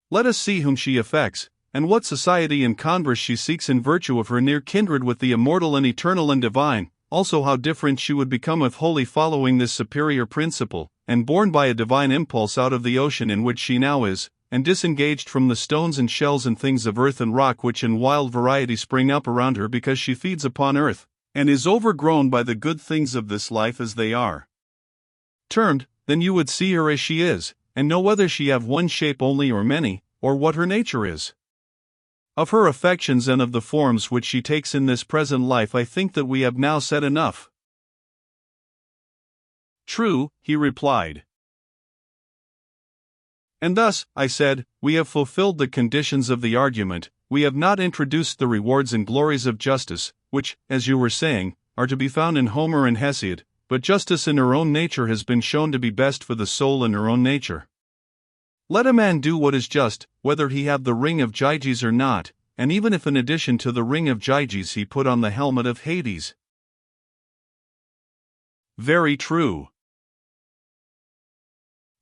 Let us see whom she affects, and what society and converse she seeks in virtue of her near kindred with the immortal and eternal and divine, also how different she would become if wholly following this superior principle, and borne by a divine impulse out of the ocean in which she now is, and disengaged from the stones and shells and things of earth and rock which in wild variety spring up around her because she feeds upon earth, and is overgrown by the good things of this life as they are termed. Then you would see her as she is, and know whether she have one shape only or many, or what her nature is. Of her affections and of the forms which she takes in this present life I think that we have now said enough. True, he replied. And thus, I said, we have fulfilled the conditions of the argument. We have not introduced the rewards and glories of justice, which, as you were saying, are to be found in Homer and Hesiod, but justice in her own nature has been shown to be best for the soul in her own nature. Let a man do what is just, whether he have the ring of Gyges or not, and even if in addition to the ring of Gyges he put on the helmet of Hades. Very true.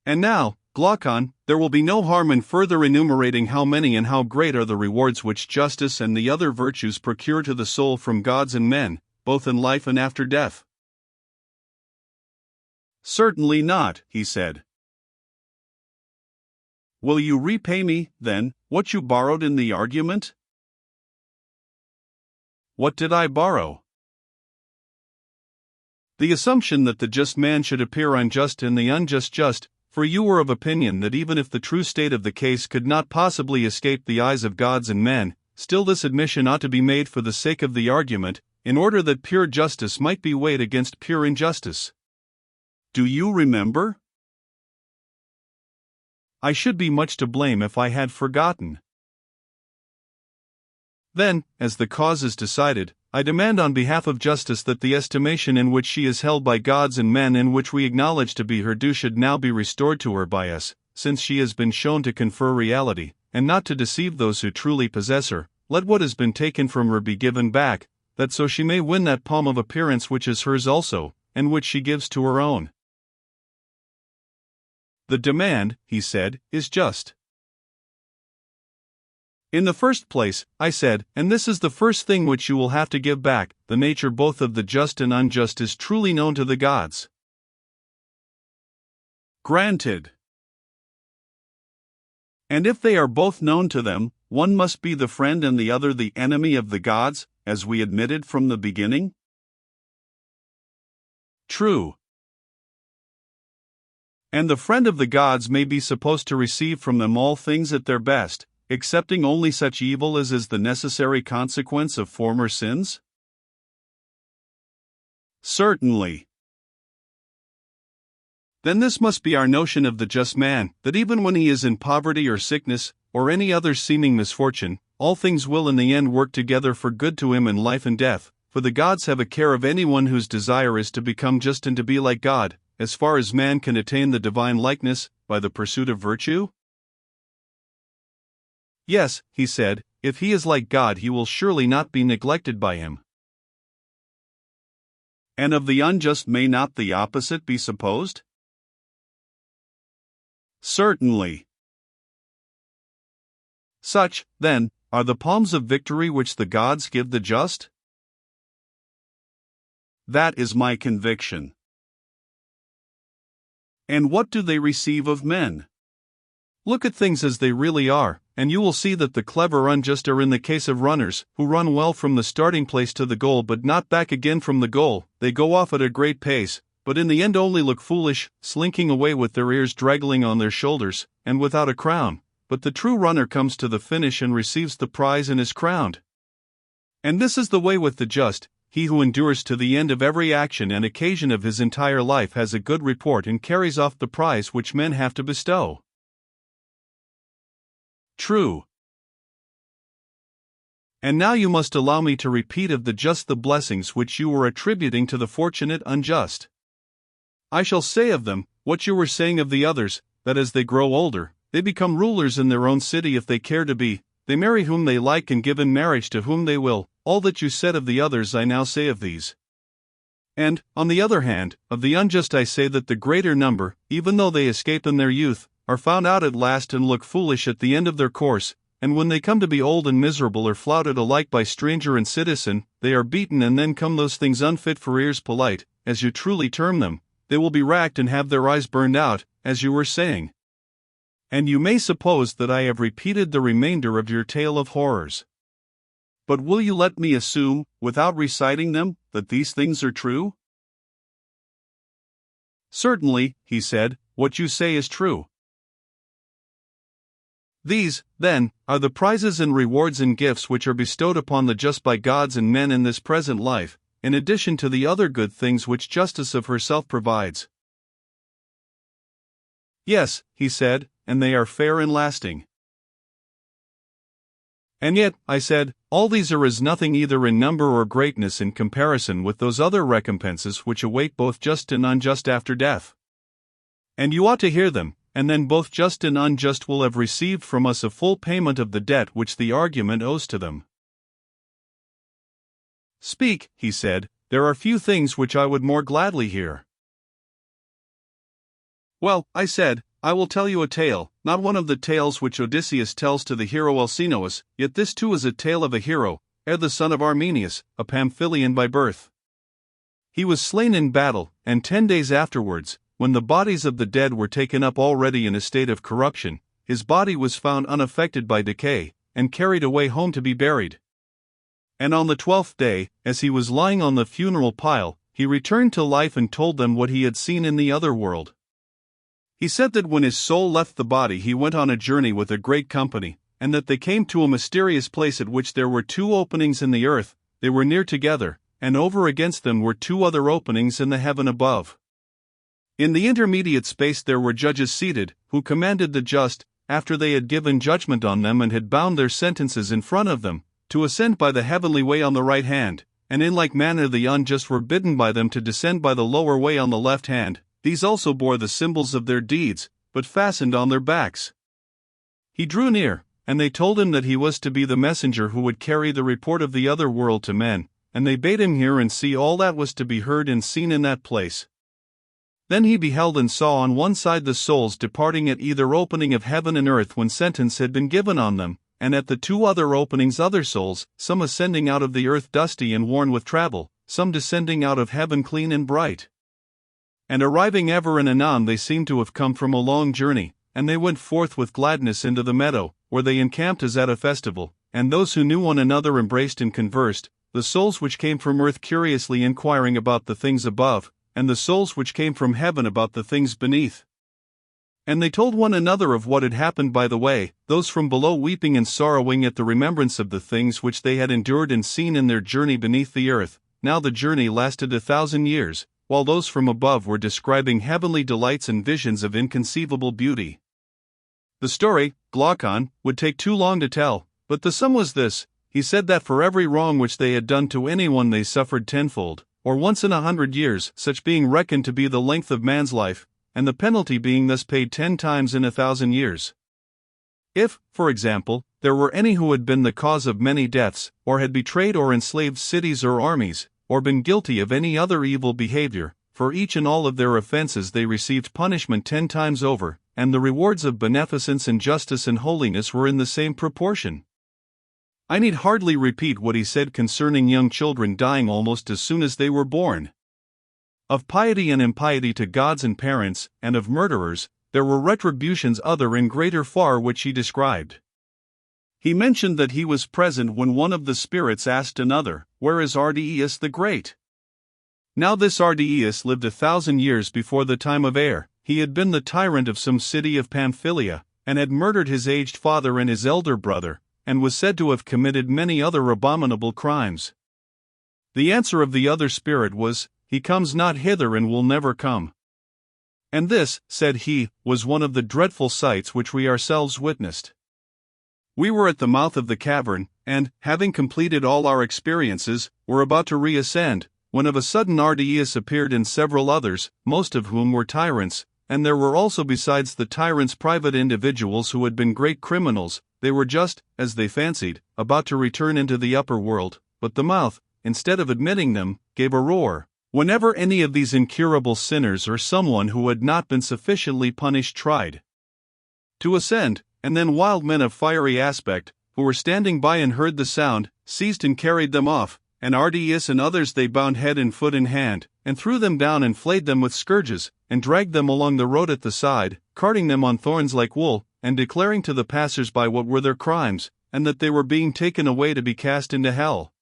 And now, Glaucon, there will be no harm in further enumerating how many and how great are the rewards which justice and the other virtues procure to the soul from gods and men, both in life and after death. Certainly not, he said. Will you repay me, then, what you borrowed in the argument? What did I borrow? The assumption that the just man should appear unjust and the unjust just, for you were of opinion that even if the true state of the case could not possibly escape the eyes of gods and men, still this admission ought to be made for the sake of the argument, in order that pure justice might be weighed against pure injustice. Do you remember? I should be much to blame if I had forgotten. Then, as the cause is decided, I demand on behalf of justice that the estimation in which she is held by gods and men and which we acknowledge to be her due should now be restored to her by us, since she has been shown to confer reality, and not to deceive those who truly possess her. Let what has been taken from her be given back, that so she may win that palm of appearance which is hers also, and which she gives to her own. The demand, he said, is just. In the first place, I said, and this is the first thing which you will have to give back, the nature both of the just and unjust is truly known to the gods. Granted. And if they are both known to them, one must be the friend and the other the enemy of the gods, as we admitted from the beginning? True. And the friend of the gods may be supposed to receive from them all things at their best, accepting only such evil as is the necessary consequence of former sins? Certainly. Then this must be our notion of the just man, that even when he is in poverty or sickness, or any other seeming misfortune, all things will in the end work together for good to him in life and death, for the gods have a care of anyone whose desire is to become just and to be like God, as far as man can attain the divine likeness, by the pursuit of virtue? Yes, he said, if he is like God he will surely not be neglected by him. And of the unjust may not the opposite be supposed? Certainly. Such, then, are the palms of victory which the gods give the just? That is my conviction. And what do they receive of men? Look at things as they really are, and you will see that the clever unjust are in the case of runners, who run well from the starting place to the goal but not back again from the goal. They go off at a great pace, but in the end only look foolish, slinking away with their ears draggling on their shoulders, and without a crown. But the true runner comes to the finish and receives the prize and is crowned. And this is the way with the just. He who endures to the end of every action and occasion of his entire life has a good report and carries off the prize which men have to bestow. True. And now you must allow me to repeat of the just the blessings which you were attributing to the fortunate unjust. I shall say of them, what you were saying of the others, that as they grow older, they become rulers in their own city if they care to be, they marry whom they like and give in marriage to whom they will. All that you said of the others I now say of these. And, on the other hand, of the unjust I say that the greater number, even though they escape in their youth, are found out at last and look foolish at the end of their course, and when they come to be old and miserable or flouted alike by stranger and citizen, they are beaten, and then come those things unfit for ears polite, as you truly term them. They will be racked and have their eyes burned out, as you were saying. And you may suppose that I have repeated the remainder of your tale of horrors. But will you let me assume, without reciting them, that these things are true? Certainly, he said, what you say is true. These, then, are the prizes and rewards and gifts which are bestowed upon the just by gods and men in this present life, in addition to the other good things which justice of herself provides. Yes, he said, and they are fair and lasting. And yet, I said, all these are as nothing either in number or greatness in comparison with those other recompenses which await both just and unjust after death. And you ought to hear them, and then both just and unjust will have received from us a full payment of the debt which the argument owes to them. Speak, he said, there are few things which I would more gladly hear. Well, I said, I will tell you a tale, not one of the tales which Odysseus tells to the hero Alcinous, yet this too is a tale of a hero, the son of Armenius, a Pamphylian by birth. He was slain in battle, and 10 days afterwards, when the bodies of the dead were taken up already in a state of corruption, his body was found unaffected by decay, and carried away home to be buried. And on the 12th day, as he was lying on the funeral pile, he returned to life and told them what he had seen in the other world. He said that when his soul left the body he went on a journey with a great company, and that they came to a mysterious place at which there were 2 openings in the earth. They were near together, and over against them were 2 other openings in the heaven above. In the intermediate space there were judges seated, who commanded the just, after they had given judgment on them and had bound their sentences in front of them, to ascend by the heavenly way on the right hand, and in like manner the unjust were bidden by them to descend by the lower way on the left hand. These also bore the symbols of their deeds, but fastened on their backs. He drew near, and they told him that he was to be the messenger who would carry the report of the other world to men, and they bade him hear and see all that was to be heard and seen in that place. Then he beheld and saw on one side the souls departing at either opening of heaven and earth when sentence had been given on them, and at the 2 other openings other souls, some ascending out of the earth dusty and worn with travel, some descending out of heaven clean and bright. And arriving ever and anon they seemed to have come from a long journey, and they went forth with gladness into the meadow, where they encamped as at a festival, and those who knew one another embraced and conversed, the souls which came from earth curiously inquiring about the things above, and the souls which came from heaven about the things beneath. And they told one another of what had happened by the way, those from below weeping and sorrowing at the remembrance of the things which they had endured and seen in their journey beneath the earth. Now the journey lasted 1,000 years, while those from above were describing heavenly delights and visions of inconceivable beauty. The story, Glaucon, would take too long to tell, but the sum was this: he said that for every wrong which they had done to anyone they suffered tenfold, or once in 100 years, such being reckoned to be the length of man's life, and the penalty being thus paid 10 times in 1,000 years. If, for example, there were any who had been the cause of many deaths, or had betrayed or enslaved cities or armies, or been guilty of any other evil behavior, for each and all of their offenses they received punishment 10 times over, and the rewards of beneficence and justice and holiness were in the same proportion. I need hardly repeat what he said concerning young children dying almost as soon as they were born. Of piety and impiety to gods and parents, and of murderers, there were retributions other and greater far which he described. He mentioned that he was present when one of the spirits asked another, "Where is Ardeus the Great?" Now this Ardeus lived 1,000 years before the time of Air. He had been the tyrant of some city of Pamphylia, and had murdered his aged father and his elder brother, and was said to have committed many other abominable crimes. The answer of the other spirit was, "He comes not hither and will never come." And this, said he, was one of the dreadful sights which we ourselves witnessed. We were at the mouth of the cavern, and, having completed all our experiences, were about to reascend, when of a sudden Ardeus appeared and several others, most of whom were tyrants, and there were also besides the tyrants private individuals who had been great criminals. They were just, as they fancied, about to return into the upper world, but the mouth, instead of admitting them, gave a roar. Whenever any of these incurable sinners or someone who had not been sufficiently punished tried to ascend, and then wild men of fiery aspect, who were standing by and heard the sound, seized and carried them off, and Ardeus and others they bound head and foot and hand, and threw them down and flayed them with scourges, and dragged them along the road at the side, carting them on thorns like wool, and declaring to the passers-by what were their crimes, and that they were being taken away to be cast into hell.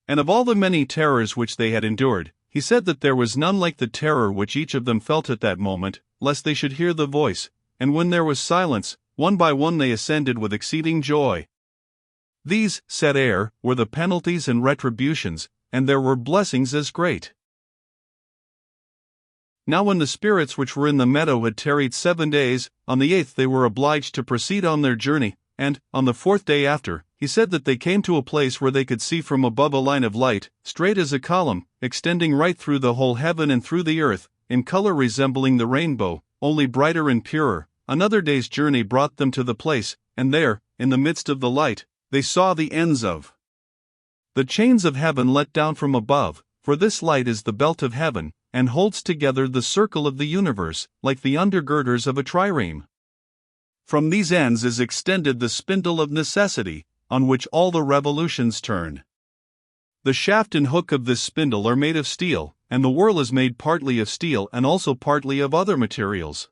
And of all the many terrors which they had endured, he said that there was none like the terror which each of them felt at that moment, lest they should hear the voice, and when there was silence, one by one they ascended with exceeding joy. These, said Air, were the penalties and retributions, and there were blessings as great. Now when the spirits which were in the meadow had tarried 7 days, on the 8th they were obliged to proceed on their journey, and, on the 4th day after, he said that they came to a place where they could see from above a line of light, straight as a column, extending right through the whole heaven and through the earth, in color resembling the rainbow, only brighter and purer. Another day's journey brought them to the place, and there, in the midst of the light, they saw the ends of the chains of heaven let down from above, for this light is the belt of heaven, and holds together the circle of the universe, like the undergirders of a trireme. From these ends is extended the spindle of necessity, on which all the revolutions turn. The shaft and hook of this spindle are made of steel, and the whirl is made partly of steel and also partly of other materials.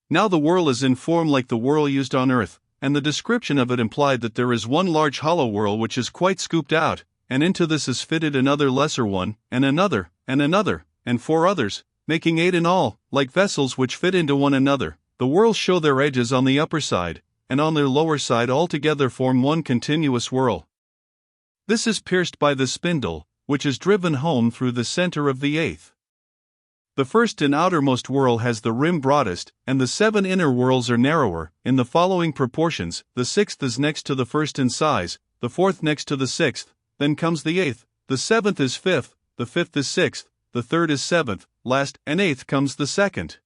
Now the whirl is in form like the whirl used on earth, and the description of it implied that there is one large hollow whirl which is quite scooped out, and into this is fitted another lesser one, and another, and 4 others, making 8 in all, like vessels which fit into one another. The whirls show their edges on the upper side, and on their lower side altogether form one continuous whirl. This is pierced by the spindle, which is driven home through the center of the 8th. The first and outermost whirl has the rim broadest, and the 7 inner whirls are narrower, in the following proportions: the 6th is next to the first in size, the 4th next to the 6th, then comes the 8th, the 7th is 5th, the 5th is 6th, the 3rd is 7th, last and 8th comes the 2nd.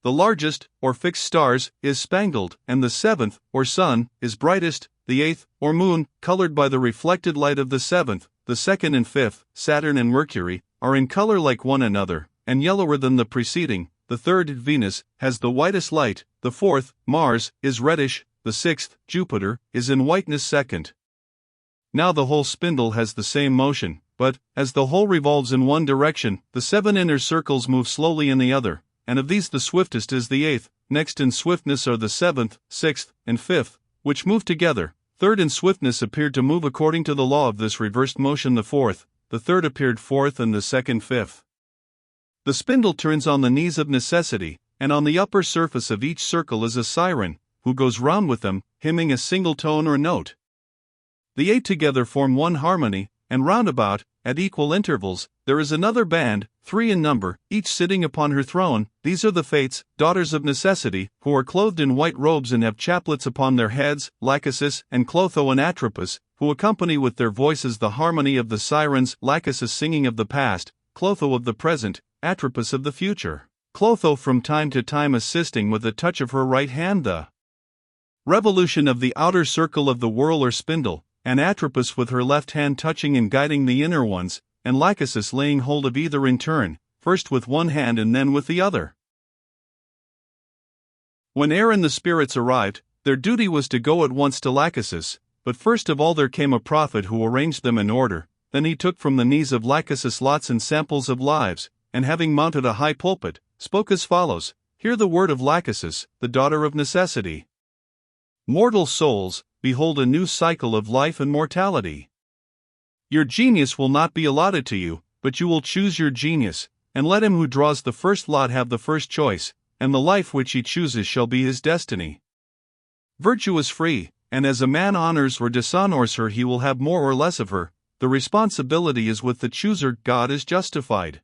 The largest, or fixed stars, is spangled, and the 7th, or sun, is brightest. The 8th, or moon, colored by the reflected light of the 7th, the 2nd and 5th, Saturn and Mercury, are in color like one another, and yellower than the preceding. The 3rd, Venus, has the whitest light. The 4th, Mars, is reddish. The 6th, Jupiter, is in whiteness second. Now the whole spindle has the same motion, but, as the whole revolves in one direction, the 7 inner circles move slowly in the other, and of these the swiftest is the 8th, next in swiftness are the 7th, 6th, and 5th, which move together. 3rd in swiftness appeared to move according to the law of this reversed motion the 4th, the 3rd appeared 4th and the 2nd 5th. The spindle turns on the knees of necessity, and on the upper surface of each circle is a siren, who goes round with them, hymning a single tone or note. The 8 together form one harmony, and round about, at equal intervals, there is another band, 3 in number, each sitting upon her throne. These are the Fates, daughters of necessity, who are clothed in white robes and have chaplets upon their heads, Lachesis and Clotho and Atropos, who accompany with their voices the harmony of the sirens, Lachesis singing of the past, Clotho of the present, Atropos of the future, Clotho from time to time assisting with a touch of her right hand the revolution of the outer circle of the whirl or spindle, and Atropos with her left hand touching and guiding the inner ones, and Lachesis laying hold of either in turn, first with one hand and then with the other. When air and the spirits arrived, their duty was to go at once to Lachesis, but first of all there came a prophet who arranged them in order. Then he took from the knees of Lachesis lots and samples of lives, and having mounted a high pulpit, spoke as follows: Hear the word of Lachesis, the daughter of necessity. Mortal souls, behold a new cycle of life and mortality. Your genius will not be allotted to you, but you will choose your genius, and let him who draws the first lot have the first choice, and the life which he chooses shall be his destiny. Virtue is free, and as a man honors or dishonors her he will have more or less of her. The responsibility is with the chooser. God is justified.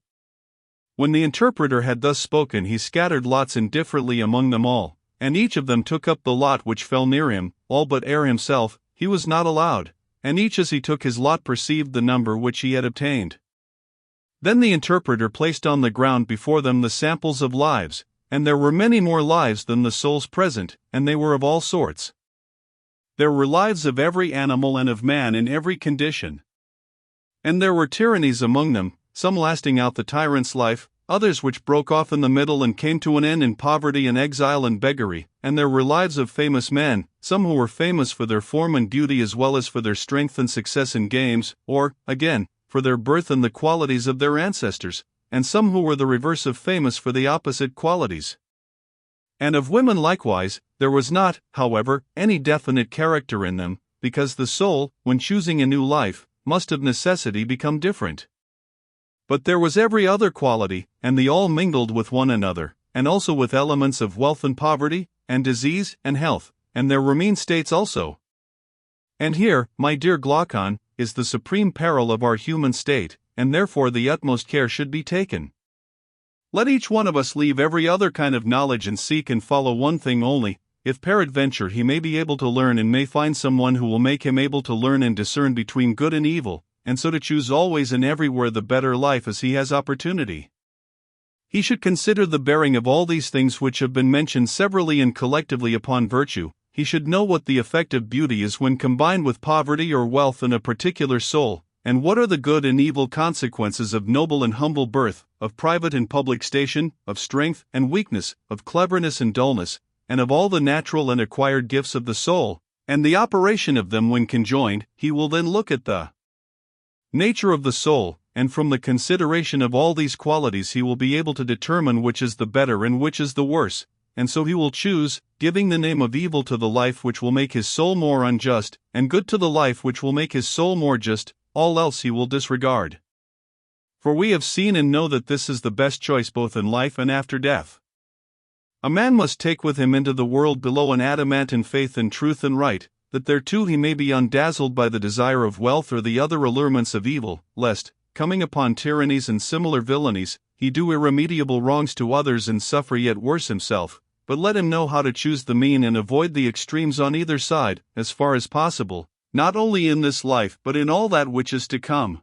When the interpreter had thus spoken, he scattered lots indifferently among them all, and each of them took up the lot which fell near him, all but Air himself, he was not allowed, and each as he took his lot perceived the number which he had obtained. Then the interpreter placed on the ground before them the samples of lives, and there were many more lives than the souls present, and they were of all sorts. There were lives of every animal and of man in every condition. And there were tyrannies among them, some lasting out the tyrant's life, others which broke off in the middle and came to an end in poverty and exile and beggary, and there were lives of famous men, some who were famous for their form and beauty as well as for their strength and success in games, or, again, for their birth and the qualities of their ancestors, and some who were the reverse of famous for the opposite qualities. And of women likewise, there was not, however, any definite character in them, because the soul, when choosing a new life, must of necessity become different. But there was every other quality, and they all mingled with one another, and also with elements of wealth and poverty, and disease and health, and there were mean states also. And here, my dear Glaucon, is the supreme peril of our human state, and therefore the utmost care should be taken. Let each one of us leave every other kind of knowledge and seek and follow one thing only, if peradventure he may be able to learn and may find someone who will make him able to learn and discern between good and evil, and so to choose always and everywhere the better life as he has opportunity. He should consider the bearing of all these things which have been mentioned severally and collectively upon virtue. He should know what the effect of beauty is when combined with poverty or wealth in a particular soul, and what are the good and evil consequences of noble and humble birth, of private and public station, of strength and weakness, of cleverness and dullness, and of all the natural and acquired gifts of the soul, and the operation of them when conjoined. He will then look at the nature of the soul, and from the consideration of all these qualities he will be able to determine which is the better and which is the worse, and so he will choose, giving the name of evil to the life which will make his soul more unjust, and good to the life which will make his soul more just. All else he will disregard. For we have seen and know that this is the best choice both in life and after death. A man must take with him into the world below an adamant in faith and truth and right, that thereto he may be undazzled by the desire of wealth or the other allurements of evil, lest, coming upon tyrannies and similar villainies, he do irremediable wrongs to others and suffer yet worse himself. But let him know how to choose the mean and avoid the extremes on either side, as far as possible, not only in this life but in all that which is to come.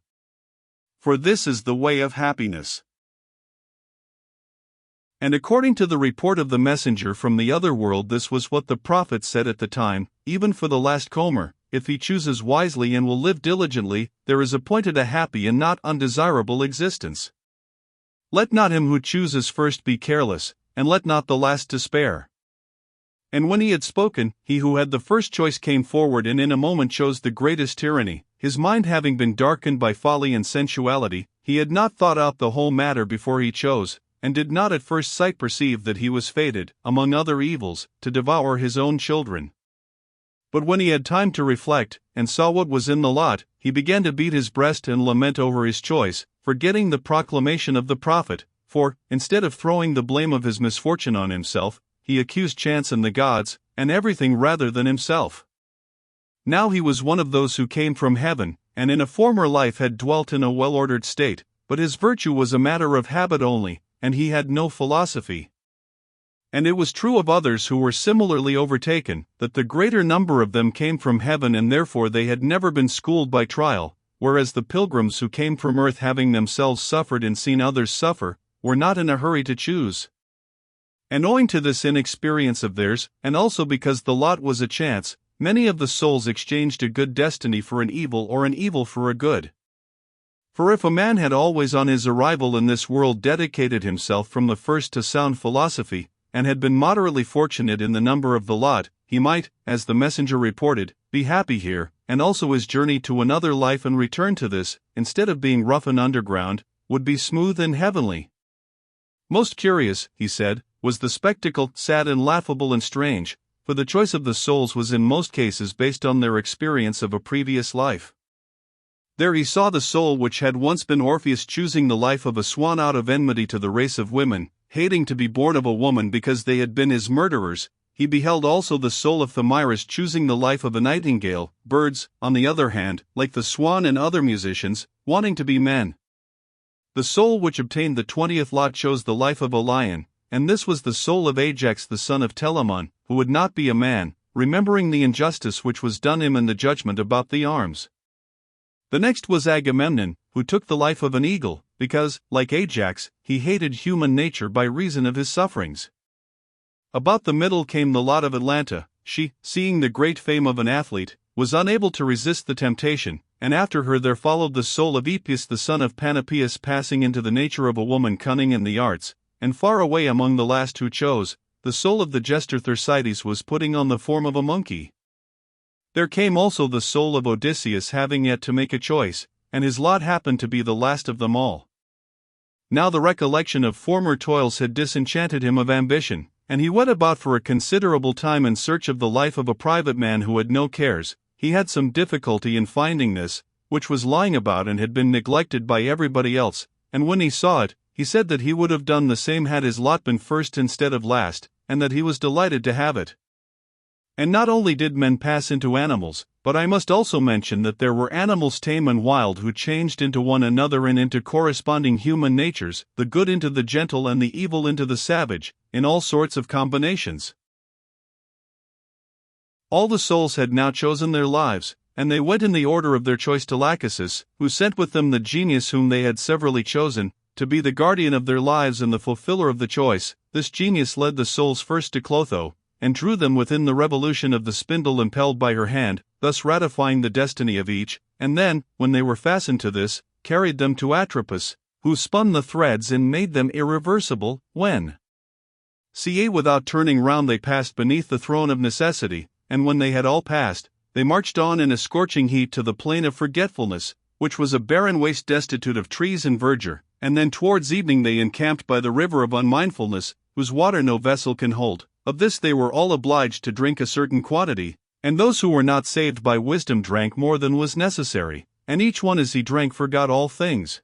For this is the way of happiness. And according to the report of the messenger from the other world, this was what the prophet said at the time, even for the last comer: if he chooses wisely and will live diligently, there is appointed a happy and not undesirable existence. Let not him who chooses first be careless, and let not the last despair. And when he had spoken, he who had the first choice came forward and in a moment chose the greatest tyranny. His mind having been darkened by folly and sensuality, he had not thought out the whole matter before he chose, and did not at first sight perceive that he was fated, among other evils, to devour his own children. But when he had time to reflect, and saw what was in the lot, he began to beat his breast and lament over his choice, forgetting the proclamation of the prophet, for, instead of throwing the blame of his misfortune on himself, he accused chance and the gods, and everything rather than himself. Now he was one of those who came from heaven, and in a former life had dwelt in a well-ordered state, but his virtue was a matter of habit only, and he had no philosophy. And it was true of others who were similarly overtaken, that the greater number of them came from heaven and therefore they had never been schooled by trial, whereas the pilgrims who came from earth, having themselves suffered and seen others suffer, were not in a hurry to choose. And owing to this inexperience of theirs, and also because the lot was a chance, many of the souls exchanged a good destiny for an evil or an evil for a good. For if a man had always on his arrival in this world dedicated himself from the first to sound philosophy, and had been moderately fortunate in the number of the lot, he might, as the messenger reported, be happy here, and also his journey to another life and return to this, instead of being rough and underground, would be smooth and heavenly. Most curious, he said, was the spectacle, sad and laughable and strange, for the choice of the souls was in most cases based on their experience of a previous life. There he saw the soul which had once been Orpheus choosing the life of a swan out of enmity to the race of women, hating to be born of a woman because they had been his murderers. He beheld also the soul of Thamyris choosing the life of a nightingale, birds, on the other hand, like the swan and other musicians, wanting to be men. The soul which obtained the 20th lot chose the life of a lion, and this was the soul of Ajax the son of Telamon, who would not be a man, remembering the injustice which was done him in the judgment about the arms. The next was Agamemnon, who took the life of an eagle, because, like Ajax, he hated human nature by reason of his sufferings. About the middle came the lot of Atalanta. She, seeing the great fame of an athlete, was unable to resist the temptation, and after her there followed the soul of Epeus the son of Panopeus, passing into the nature of a woman cunning in the arts, and far away among the last who chose, the soul of the jester Thersites was putting on the form of a monkey. There came also the soul of Odysseus, having yet to make a choice, and his lot happened to be the last of them all. Now the recollection of former toils had disenchanted him of ambition, and he went about for a considerable time in search of the life of a private man who had no cares. He had some difficulty in finding this, which was lying about and had been neglected by everybody else, and when he saw it, he said that he would have done the same had his lot been first instead of last, and that he was delighted to have it. And not only did men pass into animals, but I must also mention that there were animals tame and wild who changed into one another and into corresponding human natures, the good into the gentle and the evil into the savage, in all sorts of combinations. All the souls had now chosen their lives, and they went in the order of their choice to Lachesis, who sent with them the genius whom they had severally chosen, to be the guardian of their lives and the fulfiller of the choice. This genius led the souls first to Clotho, and drew them within the revolution of the spindle impelled by her hand, thus ratifying the destiny of each, and then, when they were fastened to this, carried them to Atropos, who spun the threads and made them irreversible. When without turning round they passed beneath the throne of necessity, and when they had all passed, they marched on in a scorching heat to the plain of forgetfulness, which was a barren waste destitute of trees and verdure, and then towards evening they encamped by the river of unmindfulness, whose water no vessel can hold. Of this they were all obliged to drink a certain quantity, and those who were not saved by wisdom drank more than was necessary, and each one as he drank forgot all things.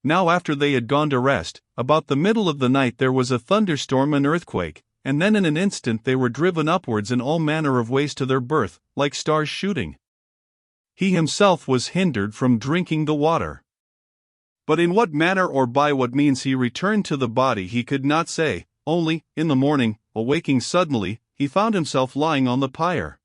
Now after they had gone to rest, about the middle of the night there was a thunderstorm and earthquake, and then in an instant they were driven upwards in all manner of ways to their birth, like stars shooting. He himself was hindered from drinking the water. But in what manner or by what means he returned to the body he could not say, only, in the morning, awaking suddenly, he found himself lying on the pyre.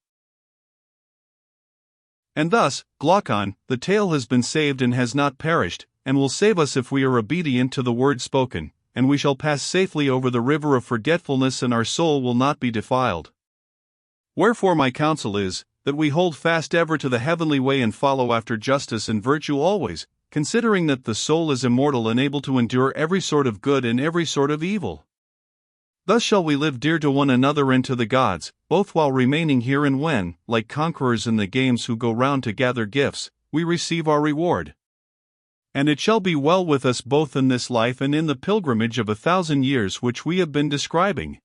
And thus, Glaucon, the tale has been saved and has not perished, and will save us if we are obedient to the word spoken, and we shall pass safely over the river of forgetfulness and our soul will not be defiled. Wherefore my counsel is, that we hold fast ever to the heavenly way and follow after justice and virtue always, considering that the soul is immortal and able to endure every sort of good and every sort of evil. Thus shall we live dear to one another and to the gods, both while remaining here and when, like conquerors in the games who go round to gather gifts, we receive our reward. And it shall be well with us both in this life and in the pilgrimage of 1,000 years which we have been describing.